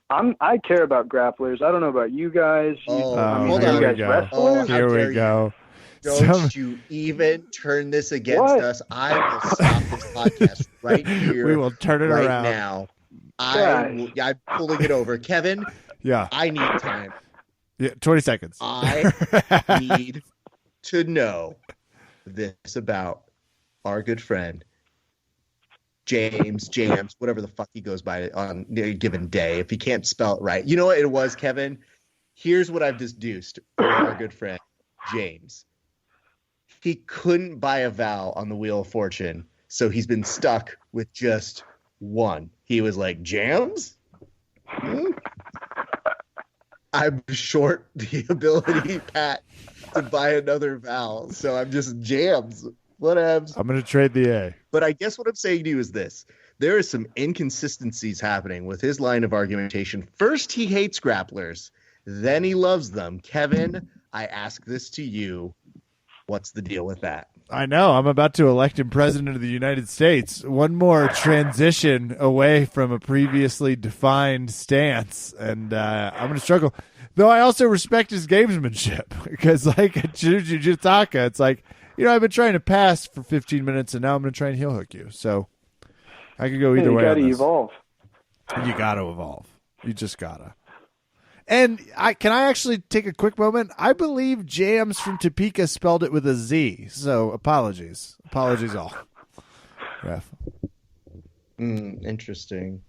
I care about grapplers. I don't know about you guys. Hold on. You guys wrestlers? Here we go. Don't you even turn this against us. I will stop this podcast right here. We will turn it right around. now. I'm pulling it over. Kevin, yeah. I need time. Yeah, 20 seconds. I need to know this about our good friend, James, whatever the fuck he goes by on a given day, if he can't spell it right. You know what it was, Kevin? Here's what I've deduced for our good friend, James. He couldn't buy a vowel on the Wheel of Fortune, so he's been stuck with just one. He was like, Jams? I'm short the ability, Pat, to buy another vowel, so I'm just Jams Whatevs. I'm going to trade the A. But I guess what I'm saying to you is this. There are some inconsistencies happening with his line of argumentation. First, he hates grapplers. Then he loves them. Kevin, I ask this to you. What's the deal with that? I know. I'm about to elect him president of the United States. One more transition away from a previously defined stance, and I'm going to struggle. Though I also respect his gamesmanship, because like at Jujutaka, it's like, I've been trying to pass for 15 minutes, and now I'm going to try and heel hook you. So I could go either way. You got to evolve. You got to evolve. You just got to. And can I actually take a quick moment? I believe Jams from Topeka spelled it with a Z, so apologies. Apologies all. Ref. Interesting.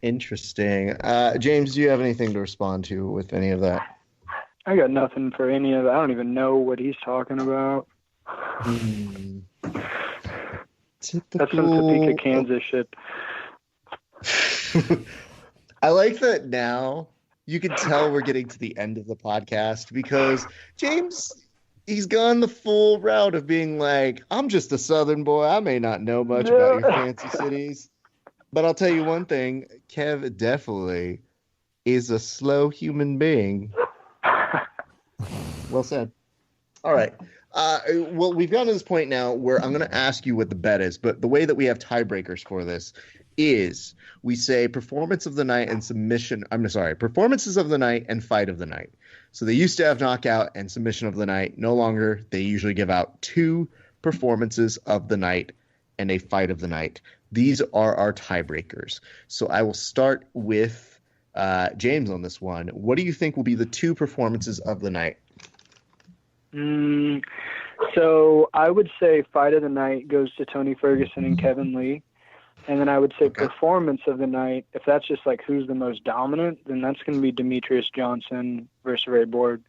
James, do you have anything to respond to with any of that? I got nothing for any of it. I don't even know what he's talking about. That's some Topeka, Kansas shit. I like that now. You can tell we're getting to the end of the podcast because James, he's gone the full route of being like, I'm just a Southern boy. I may not know much about your fancy cities. But I'll tell you one thing. Kev definitely is a slow human being. Well said. All right. Well, we've gotten to this point now where I'm going to ask you what the bet is. But the way that we have tiebreakers for this is we say performance of the night and performances of the night and fight of the night. So they used to have knockout and submission of the night. No longer. They usually give out 2 performances of the night and a fight of the night. These are our tiebreakers. So I will start with James on this one. What do you think will be the 2 performances of the night? So I would say fight of the night goes to Tony Ferguson and Kevin Lee. And then I would say performance of the night, if that's just like who's the most dominant, then that's going to be Demetrius Johnson versus Ray Borg.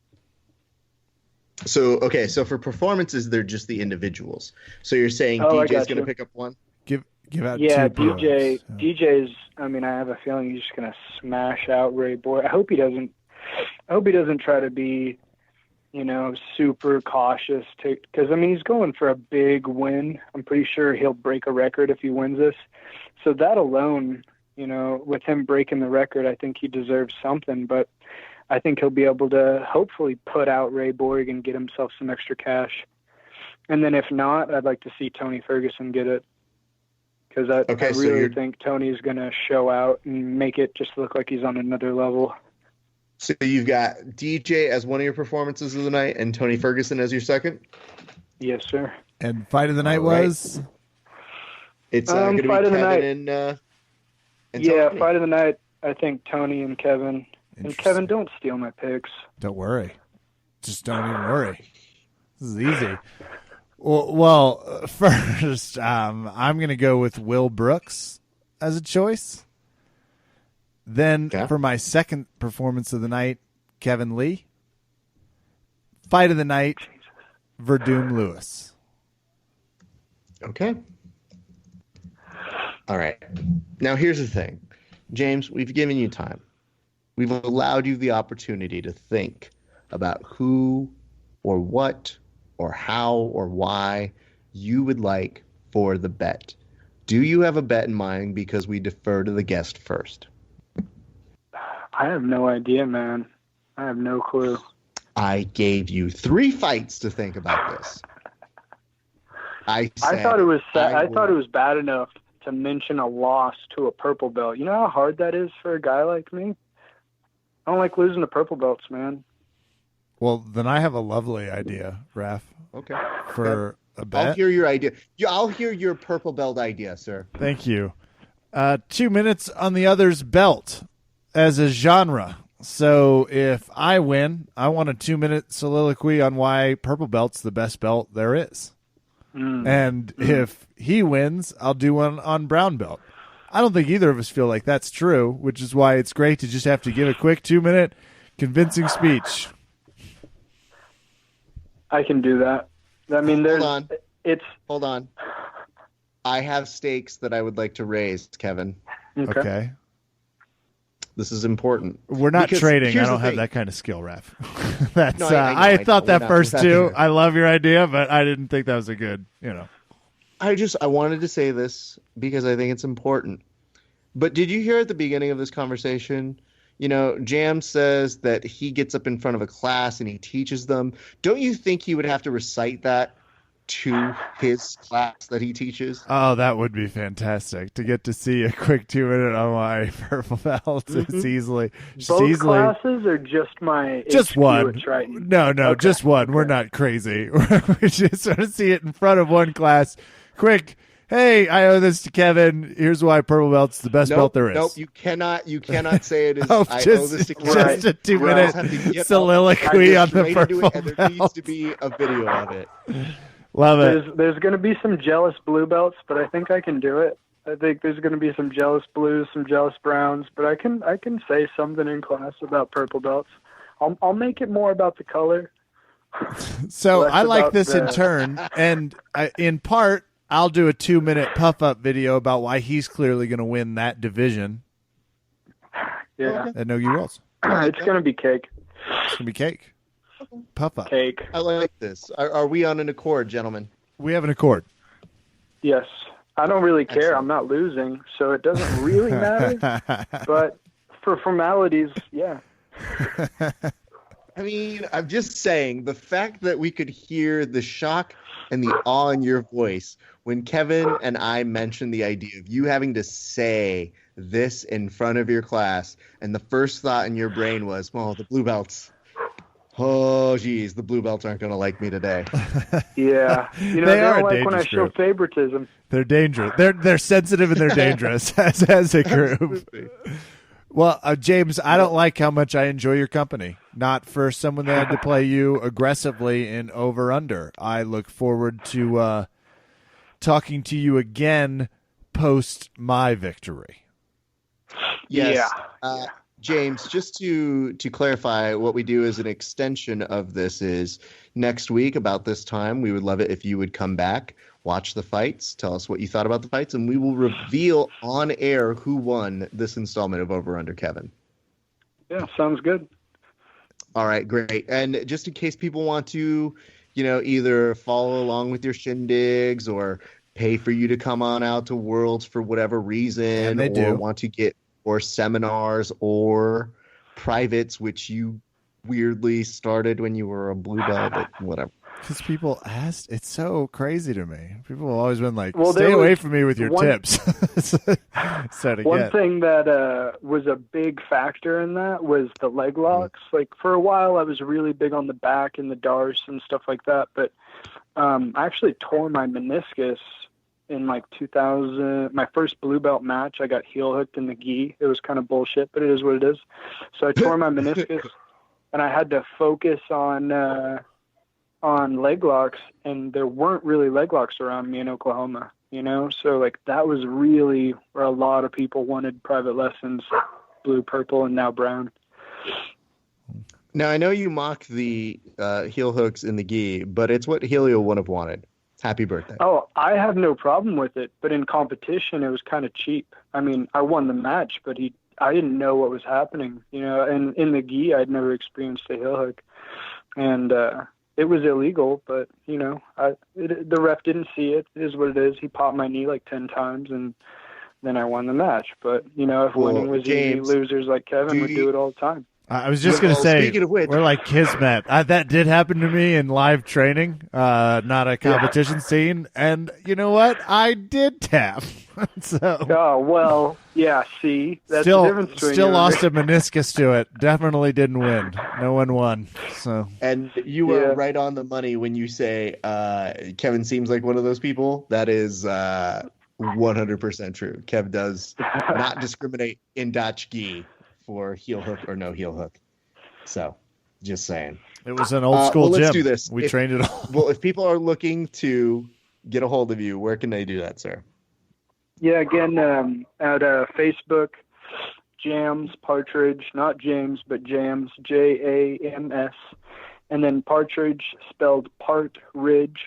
So for performances, they're just the individuals. So you're saying DJ's going to pick up one? Give out 2 DJ's, I have a feeling he's just going to smash out Ray Borg. I hope he doesn't try to be, super cautious because he's going for a big win. I'm pretty sure he'll break a record if he wins this. So that alone, with him breaking the record, I think he deserves something, but I think he'll be able to hopefully put out Ray Borg and get himself some extra cash. And then if not, I'd like to see Tony Ferguson get it because I really think Tony's going to show out and make it just look like he's on another level. So you've got DJ as one of your performances of the night and Tony Ferguson as your second? Yes, sir. And fight of the night was? It's going to be Kevin and Tony. Fight of the night, I think Tony and Kevin. And Kevin, don't steal my picks. Don't worry. Just don't even worry. This is easy. Well, first, I'm going to go with Will Brooks as a choice. Then for my second performance of the night, Kevin Lee. Fight of the night, Verdum Lewis. Okay. All right. Now here's the thing. James, we've given you time. We've allowed you the opportunity to think about who or what or how or why you would like for the bet. Do you have a bet in mind? Because we defer to the guest first. I have no idea, man. I have no clue. I gave you 3 fights to think about this. I thought it was bad enough to mention a loss to a purple belt. You know how hard that is for a guy like me? I don't like losing to purple belts, man. Well, then I have a lovely idea, Raph. Okay. For a bet. I'll hear your idea. I'll hear your purple belt idea, sir. Thank you. 2 minutes on the other's belt as a genre. So if I win, I want a 2-minute soliloquy on why purple belt's the best belt there is. And if he wins, I'll do one on brown belt. I don't think either of us feel like that's true, which is why it's great to just have to give a quick 2-minute convincing speech. I can do that. I mean, Hold on. I have stakes that I would like to raise, Kevin. Okay. This is important. We're not trading. I don't have that kind of skill, Ref. I thought that first too. I love your idea, but I didn't think that was a good, I wanted to say this because I think it's important. But did you hear at the beginning of this conversation, Jam says that he gets up in front of a class and he teaches them. Don't you think he would have to recite that to his class that he teaches? Oh, that would be fantastic to get to see a quick 2-minute on my purple belt. It's easily Both classes or just my just HQ one. at Triton? No, Okay. just one. We're not crazy. We just want to see it in front of one class. Quick. Hey, I owe this to Kevin. Here's why purple belt's the best belt there is. Nope, you cannot say it is. Oh, I owe just, this to Kevin. just a 2-minute soliloquy on the purple and there belt. needs to be a video of it. Love it. There's going to be some jealous blue belts, but I think I can do it. I think there's going to be some jealous blues, some jealous browns, but I can say something in class about purple belts. I'll make it more about the color. So I like about this in the- turn, and in part, I'll do a 2-minute puff-up video about why he's clearly going to win that division Yeah, at No Gi Rolls. it's going to be cake. It's going to be cake. Puff-up. Cake. I like this. Are we on an accord, gentlemen? We have an accord. Yes. I don't really care. Excellent. I'm not losing, so it doesn't really matter. But for formalities, yeah. I mean, I'm just saying, the fact that we could hear the shock and the awe in your voice when Kevin and I mentioned the idea of you having to say this in front of your class, and the first thought in your brain was, well, the blue belts. Oh, geez, the blue belts aren't going to like me today. Yeah. They They are a don't like when I dangerous show group. favoritism. They're dangerous. They're sensitive and they're dangerous as a group. Well, James, I don't like how much I enjoy your company. Not for someone that had to play you aggressively in over-under. I look forward to talking to you again post my victory. Yes. Yeah. James, just to clarify, what we do as an extension of this is next week about this time, we would love it if you would come back, watch the fights, tell us what you thought about the fights, and we will reveal on air who won this installment of Over Under Kevin. Yeah, sounds good. All right, great. And just in case people want to, either follow along with your shindigs or pay for you to come on out to Worlds for whatever reason, And they or do. want to get or seminars or privates, which you weirdly started when you were a blue belt, but whatever. Because people asked, it's so crazy to me. People have always been like, Well, stay there away was from me with your one- tips. So to One get. thing that was a big factor in that was the leg locks. Like for a while, I was really big on the back and the darce and stuff like that. But I actually tore my meniscus in like 2000. My first blue belt match, I got heel hooked in the gi. It was kind of bullshit, but it is what it is. So I tore my meniscus, and I had to focus on leg locks, and there weren't really leg locks around me in Oklahoma. So like that was really where a lot of people wanted private lessons, blue, purple, and now brown. Now, I know you mock the heel hooks in the gi, but it's what Helio would have wanted. Happy birthday. Oh, I have no problem with it, but in competition, it was kind of cheap. I mean, I won the match, but I didn't know what was happening, and in the gi, I'd never experienced a heel hook, and it was illegal, but the ref didn't see it. It is what it is. He popped my knee like 10 times, and then I won the match. But if winning was easy, James, losers like Kevin would do it all the time. I was just going to say, speaking of which, we're like kismet. That did happen to me in live training, not a competition scene. And you know what? I did tap. So Oh, well, yeah, see? That's the difference between still you and lost me. a meniscus to it. Definitely didn't win. No one won. So and you were Yeah. right on the money when you say Kevin seems like one of those people. That is 100% true. Kev does not discriminate in Dutch gi for heel hook or no heel hook. So, just saying. it was an old school well, gym. let's do this. We trained it all. Well, if people are looking to get a hold of you, where can they do that, sir? Yeah, again, at Facebook, Jams, Partridge, not James, but Jams, Jams, and then Partridge spelled Partridge,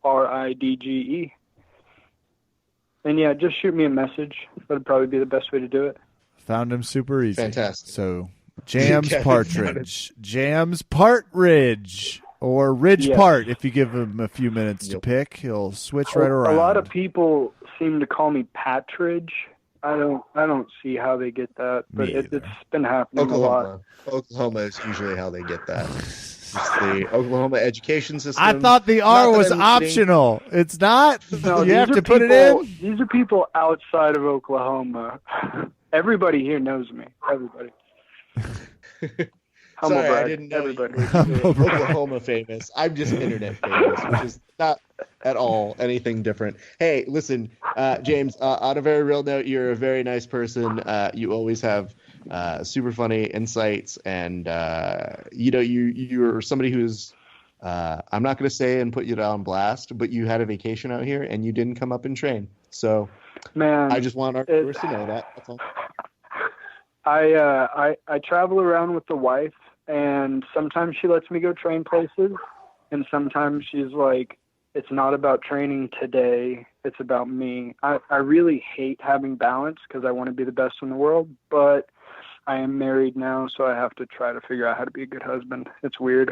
Partridge. And yeah, just shoot me a message. That'd probably be the best way to do it. Found him super easy. Fantastic. So Jams Kevin Partridge. Jams Partridge. or Ridge Yes. Part. If you give him a few minutes to pick, he'll switch right around. A lot of people seem to call me Partridge. I don't see how they get that, but it's been happening a lot. Oklahoma is usually how they get that. It's the Oklahoma education system. I thought the R Not that was I'm optional. It's not. No, You have these to are put it people- in. These are people outside of Oklahoma. Everybody here knows me. Everybody. Humble Sorry, brag. I didn't know Everybody. you were Oklahoma famous. I'm just internet famous, which is not at all anything different. Hey, listen, James, on a very real note, you're a very nice person. You always have super funny insights, and you're somebody who's I'm not going to say and put you on blast, but you had a vacation out here and you didn't come up and train. So, Man, I just want our viewers to know that. That's all. I travel around with the wife, and sometimes she lets me go train places, and sometimes she's like, it's not about training today, it's about me. I really hate having balance because I want to be the best in the world, but I am married now, so I have to try to figure out how to be a good husband. It's weird.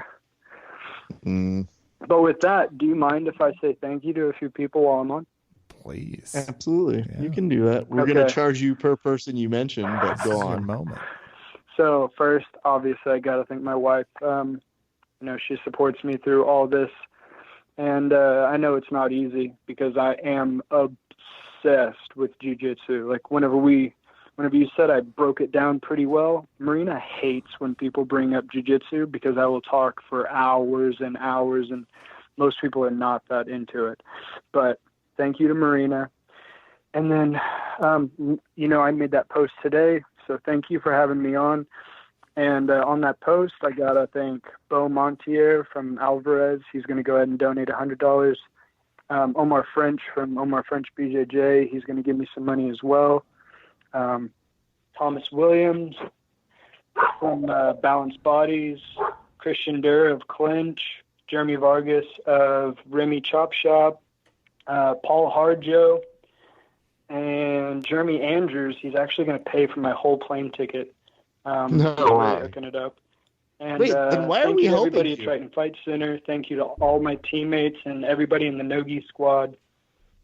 But with that, do you mind if I say thank you to a few people while I'm on? Please. Absolutely. Yeah. You can do that. We're going to charge you per person you mentioned, but go on. Moment. So first, obviously, I got to thank my wife. She supports me through all this. And I know it's not easy because I am obsessed with jiu-jitsu. Like whenever you said I broke it down pretty well, Marina hates when people bring up jiu-jitsu because I will talk for hours and hours, and most people are not that into it. But thank you to Marina. And then, I made that post today, so thank you for having me on. And on that post, I got to thank Beau Montier from Alvarez. He's going to go ahead and donate $100. Omar French from Omar French BJJ. He's going to give me some money as well. Thomas Williams from Balanced Bodies. Christian Durr of Clinch. Jeremy Vargas of Remy Chop Shop. Paul Harjo. And Jeremy Andrews. He's actually going to pay for my whole plane ticket. No way. Hooking it up. And Wait, then why are thank we you to helping everybody at you? Triton Fight Center. Thank you to all my teammates and everybody in the Nogi squad.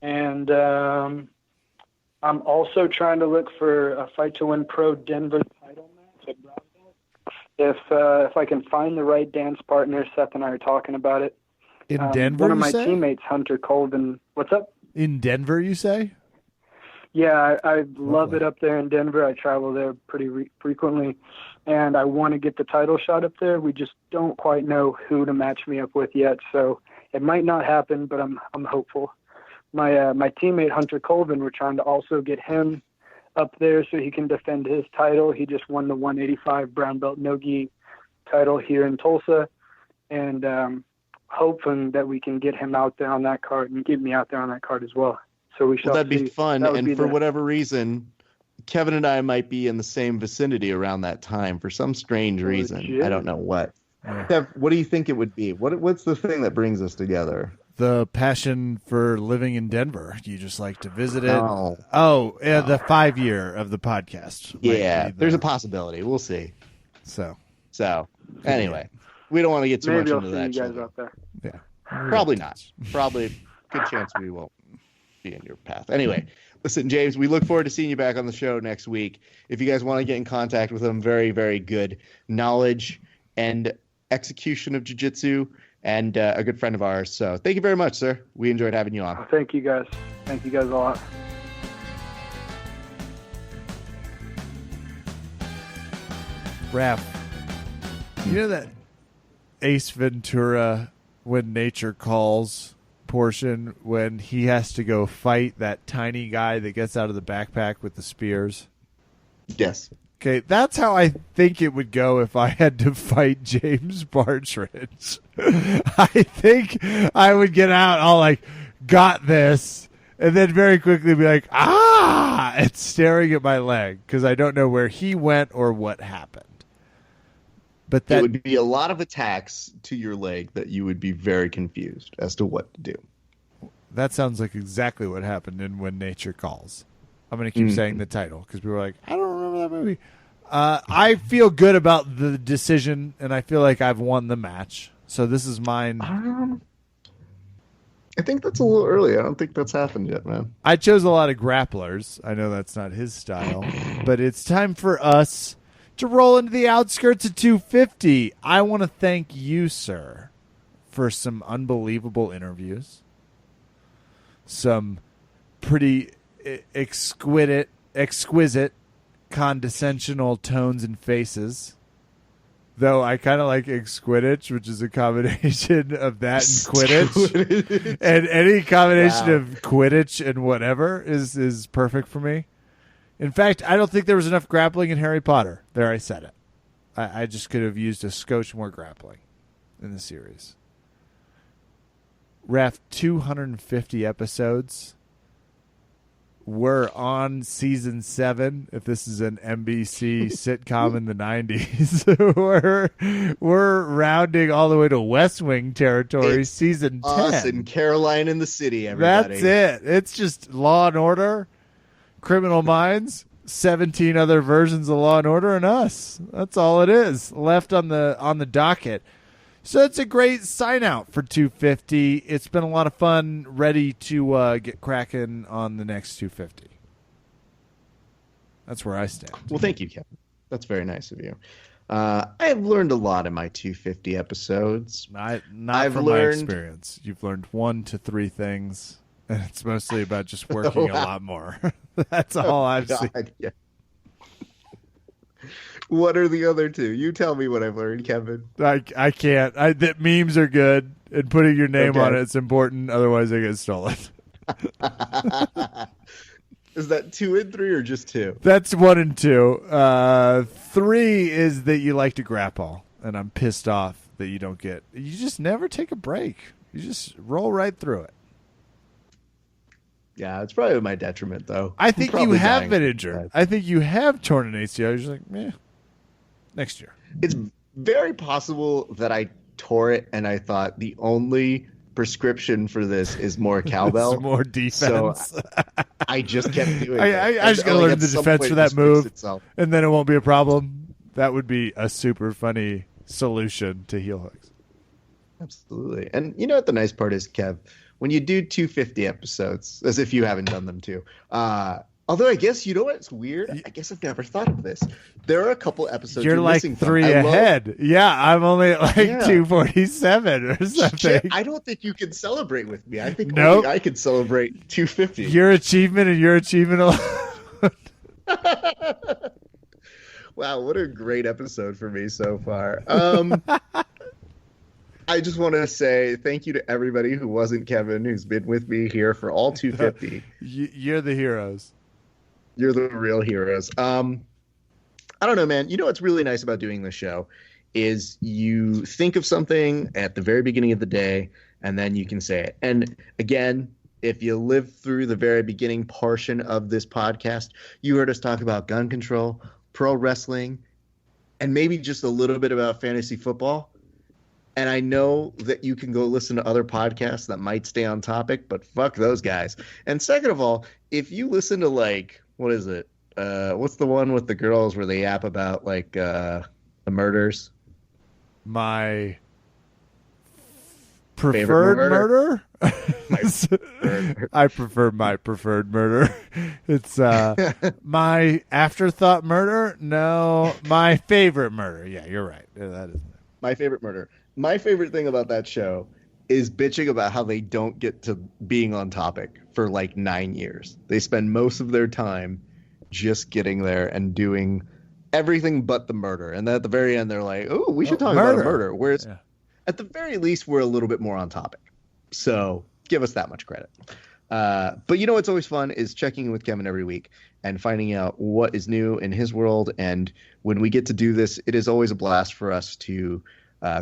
And I'm also trying to look for a Fight to Win Pro Denver title match at Brown Belt. If I can find the right dance partner, Seth and I are talking about it. In Denver, one of you my say? teammates, Hunter Colvin. What's up? In Denver, you say? Yeah, I love it up there in Denver. I travel there pretty frequently, and I want to get the title shot up there. We just don't quite know who to match me up with yet, so it might not happen, but I'm hopeful. My teammate Hunter Colvin, we're trying to also get him up there so he can defend his title. He just won the 185 brown belt no-gi title here in Tulsa, and hoping that we can get him out there on that card and get me out there on that card as well. So we shall Well, that'd see. be fun. That would And be for the- whatever reason, Kevin and I might be in the same vicinity around that time for some strange reason. Legit. I don't know what. Kev, what do you think it would be? What's the thing that brings us together? The passion for living in Denver. You just like to visit it. No. The 5 year of the podcast. might Yeah, be the- there's a possibility. We'll see. So, Anyway, we don't want to get too Maybe much I'll into see that. you guys children. out there. yeah. Probably not. Probably good chance we won't be in your path. Anyway, listen, James, we look forward to seeing you back on the show next week. If you guys want to get in contact with him, very, very good knowledge and execution of jiu-jitsu and a good friend of ours. So thank you very much, sir. We enjoyed having you on. Thank you guys. Thank you guys a lot. Raph, you know that Ace Ventura, When Nature Calls portion, when he has to go fight that tiny guy that gets out of the backpack with the spears? Yes. Okay, that's how I think it would go if I had to fight James Partridge. I think I would get out all like, got this, and then very quickly be like, it's staring at my leg because I don't know where he went or what happened. But that It would be a lot of attacks to your leg that you would be very confused as to what to do. That sounds like exactly what happened in When Nature Calls. I'm going to keep saying the title because people are like, I don't remember that movie. I feel good about the decision, and I feel like I've won the match. So this is mine. I think that's a little early. I don't think that's happened yet, man. I chose a lot of grapplers. I know that's not his style, but it's time for us to roll into the outskirts of 250. I want to thank you, sir, for some unbelievable interviews, some pretty exquisite, condescensional tones and faces. Though I kind of like Quidditch, which is a combination of that and Quidditch. And any combination of Quidditch and whatever is perfect for me. In fact, I don't think there was enough grappling in Harry Potter. There, I said it. I just could have used a scotch more grappling in the series. Ref, 250 episodes. We're on season 7. If this is an NBC sitcom in the 90s, we're rounding all the way to West Wing territory. It's season 10. Us in Caroline in the City. Everybody. That's it. It's just Law and Order, Criminal Minds, 17 other versions of Law and Order, and us. That's all it is left on the docket. So it's a great sign out for 250. It's been a lot of fun. Ready to get cracking on the next 250. That's where I stand. Well, thank you, Kevin. That's very nice of you. I've learned a lot in my 250 episodes. Not from my experience. You've learned 1 to 3 things, and it's mostly about just working a lot more. That's all I've seen. Yeah. What are the other 2? You tell me what I've learned, Kevin. I can't. That memes are good, and putting your name on it's important. Otherwise, they get stolen. Is that 2 and 3 or just 2? That's 1 and 2. 3 is that you like to grapple, and I'm pissed off that you don't get. You just never take a break. You just roll right through it. Yeah, it's probably my detriment, though. I think you have been injured. I think you have torn an ACL. You're just like, next year. It's very possible that I tore it and I thought the only prescription for this is more cowbell. More defense. So I just kept doing it. I just got to learn the defense for that move, and then it won't be a problem. That would be a super funny solution to heel hooks. Absolutely. And you know what the nice part is, Kev? When you do 250 episodes, as if you haven't done them too, although I guess, you know what's weird? I guess I've never thought of this. There are a couple episodes you're like 3 ahead. Yeah, I'm only at 247 or something. Shit, I don't think you can celebrate with me. I think only I can celebrate 250. Your achievement and your achievement alone. Wow, what a great episode for me so far. I just want to say thank you to everybody who wasn't Kevin, who's been with me here for all 250. You're the heroes. You're the real heroes. I don't know, man. You know what's really nice about doing this show is you think of something at the very beginning of the day, and then you can say it. And again, if you live through the very beginning portion of this podcast, you heard us talk about gun control, pro wrestling, and maybe just a little bit about fantasy football. And I know that you can go listen to other podcasts that might stay on topic, but fuck those guys. And second of all, if you listen to what is it? What's the one with the girls where they yap about the murders? My preferred murder? I prefer my preferred murder. It's my afterthought murder? No, my favorite murder. Yeah, you're right. That is my favorite murder. My favorite thing about that show is bitching about how they don't get to being on topic for 9 years. They spend most of their time just getting there and doing everything but the murder. And then at the very end, they're like, oh, we should talk about a murder. Whereas at the very least, we're a little bit more on topic. So give us that much credit. But you know what's always fun is checking in with Kevin every week and finding out what is new in his world. And when we get to do this, it is always a blast for us to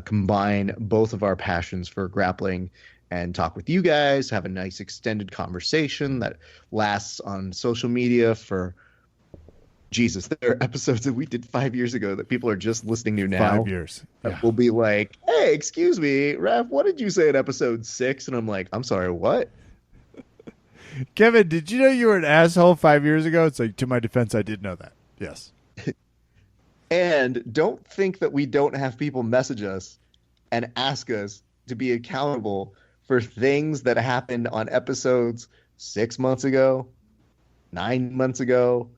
combine both of our passions for grappling and talk with you guys, have a nice extended conversation that lasts on social media for Jesus. There are episodes that we did 5 years ago that people are just listening to now. 5 years. Yeah. We'll be like, hey, excuse me, Raph, what did you say in episode 6? And I'm like, I'm sorry, what? Kevin, did you know you were an asshole 5 years ago? It's like, to my defense, I did know that. Yes. And don't think that we don't have people message us and ask us to be accountable for things that happened on episodes 6 months ago, 9 months ago,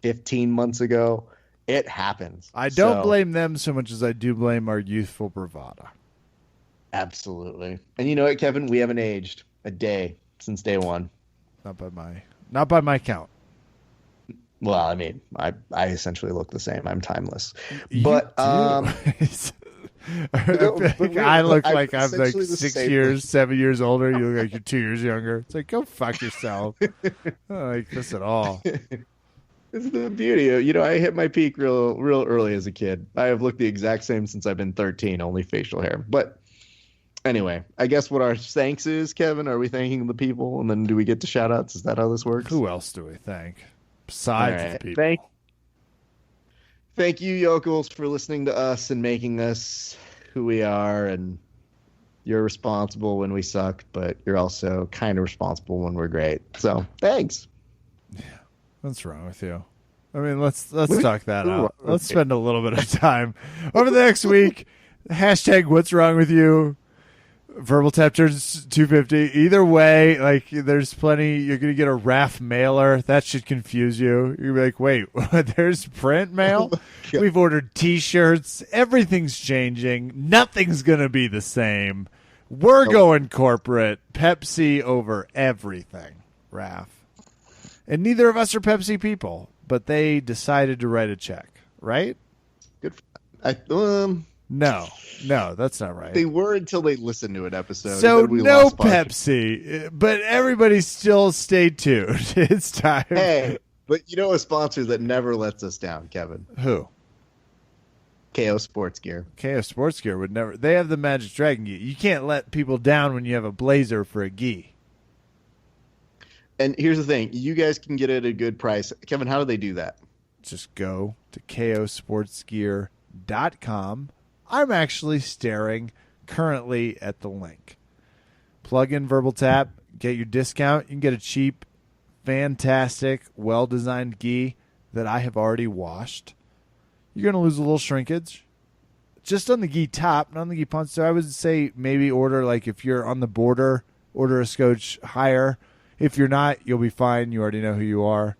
15 months ago. It happens. I don't blame them so much as I do blame our youthful bravado. Absolutely. And you know what, Kevin? We haven't aged a day since day one. Not by my count. Well, I mean, I essentially look the same. I'm timeless. You But do. I look like I'm like essentially the 6 same years, 7 years older. You look like you're 2 years younger. It's like, go fuck yourself. I don't like this at all. This is the beauty. I hit my peak real early as a kid. I have looked the exact same since I've been 13, only facial hair. But anyway, I guess what our thanks is, Kevin, are we thanking the people? And then do we get to shout outs? Is that how this works? Who else do we thank besides All right. the people? Thank you, yokels, for listening to us and making us who we are. And you're responsible when we suck, but you're also kind of responsible when we're great. So thanks. What's wrong with you? I mean, let's talk that out. Let's spend a little bit of time over the next week. Hashtag what's wrong with you? Verbal Tap turns 250. Either way, like, there's plenty. You're going to get a RAF mailer. That should confuse you. You're like, wait, there's print mail? We've ordered T-shirts. Everything's changing. Nothing's going to be the same. We're going corporate. Pepsi over everything, RAF. And neither of us are Pepsi people, but they decided to write a check, right? Good. No, that's not right. They were until they listened to an episode. So no lost Pepsi, but everybody still stay tuned. It's time. Hey, but you know a sponsor that never lets us down, Kevin? Who? KO Sports Gear. KO Sports Gear would never. They have the Magic Dragon gi. You can't let people down when you have a blazer for a gi. And here's the thing. You guys can get it at a good price. Kevin, how do they do that? Just go to kosportsgear.com. I'm actually staring currently at the link. Plug in Verbal Tap, get your discount. You can get a cheap, fantastic, well-designed gi that I have already washed. You're going to lose a little shrinkage. Just on the gi top, not on the gi punch. So I would say maybe order, like, if you're on the border, order a scotch higher. If you're not, you'll be fine. You already know who you are.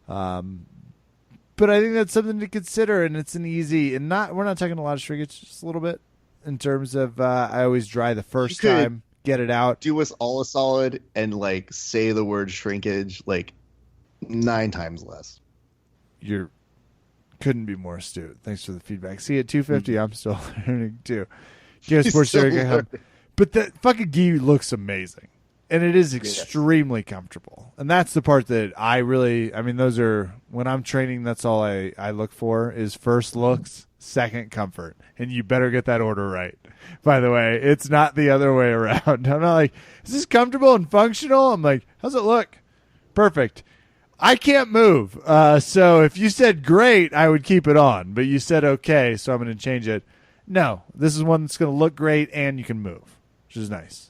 But I think that's something to consider, and it's an easy, and we're not talking a lot of shrinkage, just a little bit in terms of I always dry the first time, get it out. Do us all a solid and like say the word shrinkage like 9 times less. You couldn't be more astute. Thanks for the feedback. See, at 250, I'm still learning too. But the fucking gi looks amazing. And it is extremely comfortable. And that's the part that those are, when I'm training, that's all I look for is first looks, second comfort. And you better get that order right. By the way, it's not the other way around. I'm not like, is this comfortable and functional? I'm like, how's it look? Perfect. I can't move. So if you said great, I would keep it on. But you said okay, so I'm going to change it. No, this is one that's going to look great and you can move, which is nice.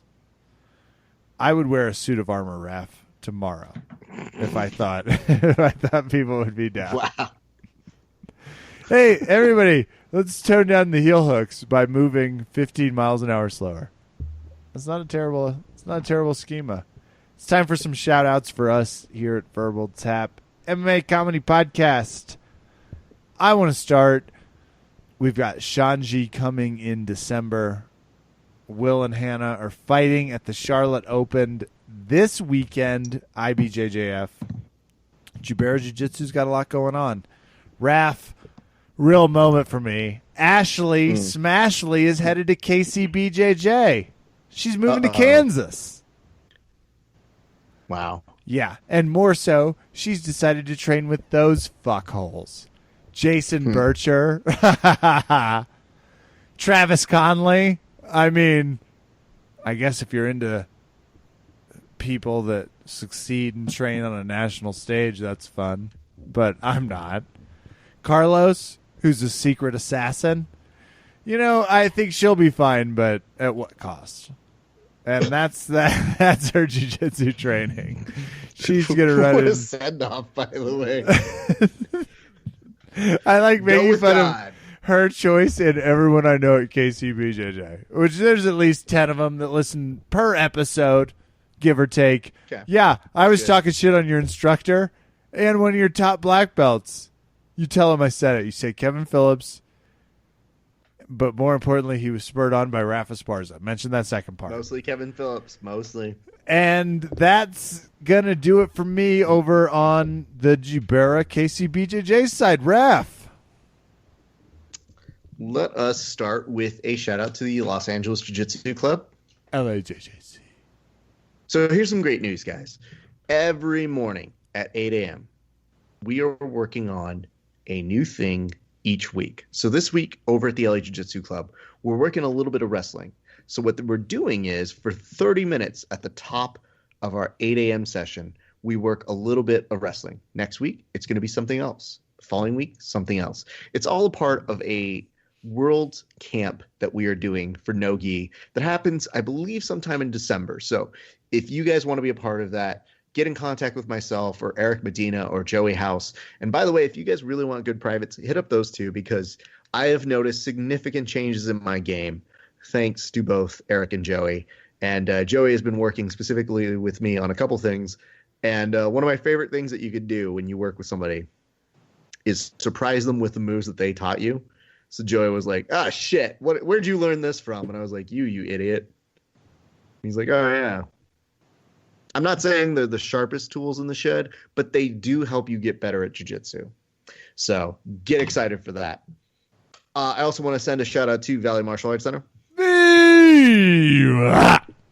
I would wear a suit of armor, Raph, tomorrow if I thought people would be down. Wow. Hey, everybody, let's tone down the heel hooks by moving 15 miles an hour slower. It's not a terrible schema. It's time for some shout outs for us here at Verbal Tap MMA Comedy Podcast. I want to start. We've got Shanji coming in December. Will and Hannah are fighting at the Charlotte Open this weekend. IBJJF. Jubera Jiu-Jitsu's got a lot going on. Raph, real moment for me. Ashley Smashley is headed to KCBJJ. She's moving to Kansas. Wow. Yeah, and more so, she's decided to train with those fuckholes. Jason Bircher. Travis Conley. I mean, I guess if you're into people that succeed and train on a national stage, that's fun. But I'm not. Carlos, who's a secret assassin. I think she'll be fine, but at what cost? And that's her jiu-jitsu training. She's going to run What in. a send-off, by the way. I like making fun of her choice and everyone I know at KCBJJ, which there's at least 10 of them that listen per episode, give or take. Okay. Yeah, I was Good. talking shit on your instructor and one of your top black belts. You tell him I said it. You say Kevin Phillips, but more importantly, he was spurred on by Rafa Esparza. Mention that second part. Mostly Kevin Phillips. Mostly. And that's going to do it for me over on the Jubera KCBJJ side. Raf. Let us start with a shout out to the Los Angeles Jiu-Jitsu Club. LAJJC. So here's some great news, guys. Every morning at 8 a.m., we are working on a new thing each week. So this week over at the LA Jiu-Jitsu Club, we're working a little bit of wrestling. So what we're doing is for 30 minutes at the top of our 8 a.m. session, we work a little bit of wrestling. Next week, it's going to be something else. The following week, something else. It's all a part of a world camp that we are doing for no-gi that happens, I believe, sometime in December. So if you guys want to be a part of that, get in contact with myself or Eric Medina or Joey House. And by the way, if you guys really want good privates, hit up those two because I have noticed significant changes in my game thanks to both Eric and Joey. And Joey has been working specifically with me on a couple things. And one of my favorite things that you could do when you work with somebody is surprise them with the moves that they taught you. So Joey was like, "Ah, shit, where'd you learn this from?" And I was like, you idiot. He's like, "Oh, yeah." I'm not saying they're the sharpest tools in the shed, but they do help you get better at jiu-jitsu. So get excited for that. I also want to send a shout out to Valley Martial Arts Center.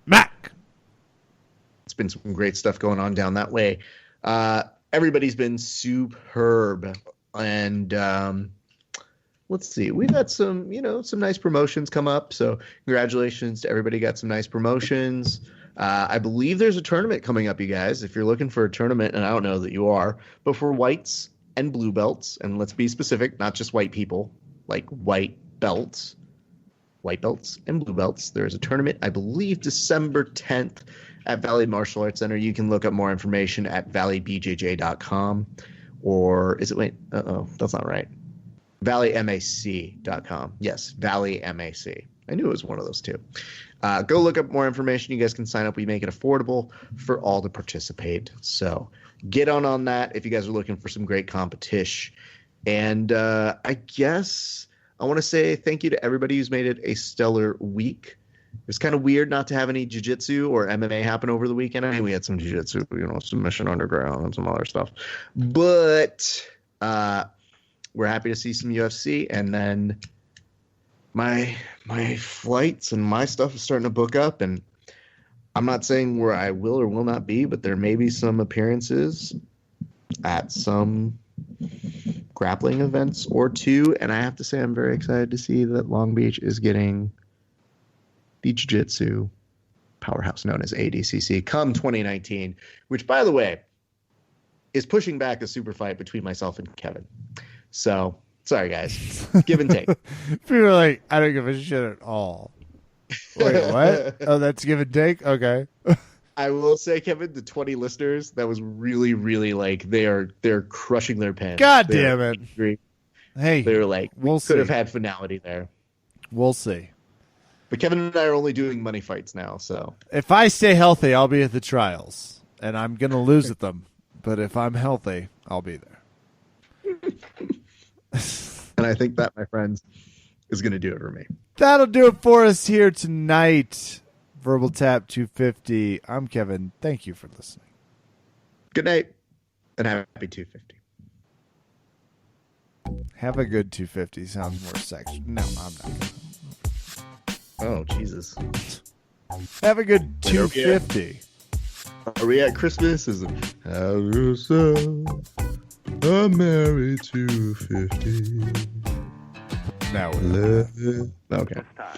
Mac. It's been some great stuff going on down that way. Everybody's been superb. And let's see. We've had some nice promotions come up. So congratulations to everybody got some nice promotions. I believe there's a tournament coming up, you guys. If you're looking for a tournament, and I don't know that you are, but for whites and blue belts, and let's be specific, not just white people, like white belts and blue belts. There's a tournament, I believe, December 10th at Valley Martial Arts Center. You can look up more information at valleybjj.com. Or is it, that's not right. valleymac.com. Yes, Valley MAC. I knew it was one of those two. Go look up more information. You guys can sign up. We make it affordable for all to participate. So get on that if you guys are looking for some great competition. And I guess I want to say thank you to everybody who's made it a stellar week. It was kind of weird not to have any jiu-jitsu or MMA happen over the weekend. I mean, we had some jiu-jitsu, Submission Underground and some other stuff. But we're happy to see some UFC. And then my flights and my stuff is starting to book up. And I'm not saying where I will or will not be, but there may be some appearances at some grappling events or two. And I have to say I'm very excited to see that Long Beach is getting the jiu-jitsu powerhouse known as ADCC come 2019, which, by the way, is pushing back a super fight between myself and Kevin. So, sorry, guys. Give and take. People are like, I don't give a shit at all. Wait, what? Oh, that's give and take? Okay. I will say, Kevin, the 20 listeners, that was really, really like, they're crushing their pens. God damn it. Angry. Hey, They're like, we'll could have see. had finality there. We'll see. But Kevin and I are only doing money fights now, so. If I stay healthy, I'll be at the trials. And I'm going to lose at them. But if I'm healthy, I'll be there. And I think that, my friends, is going to do it for me. That'll do it for us here tonight. Verbal Tap 250. I'm Kevin. Thank you for listening. Good night, and happy 250. Have a good 250. Sounds more sexual. No, I'm not going to. Oh, Jesus. Have a good 250. Are we at Christmas? Is it? Have yourself a merry 250. Now we're Okay. Time.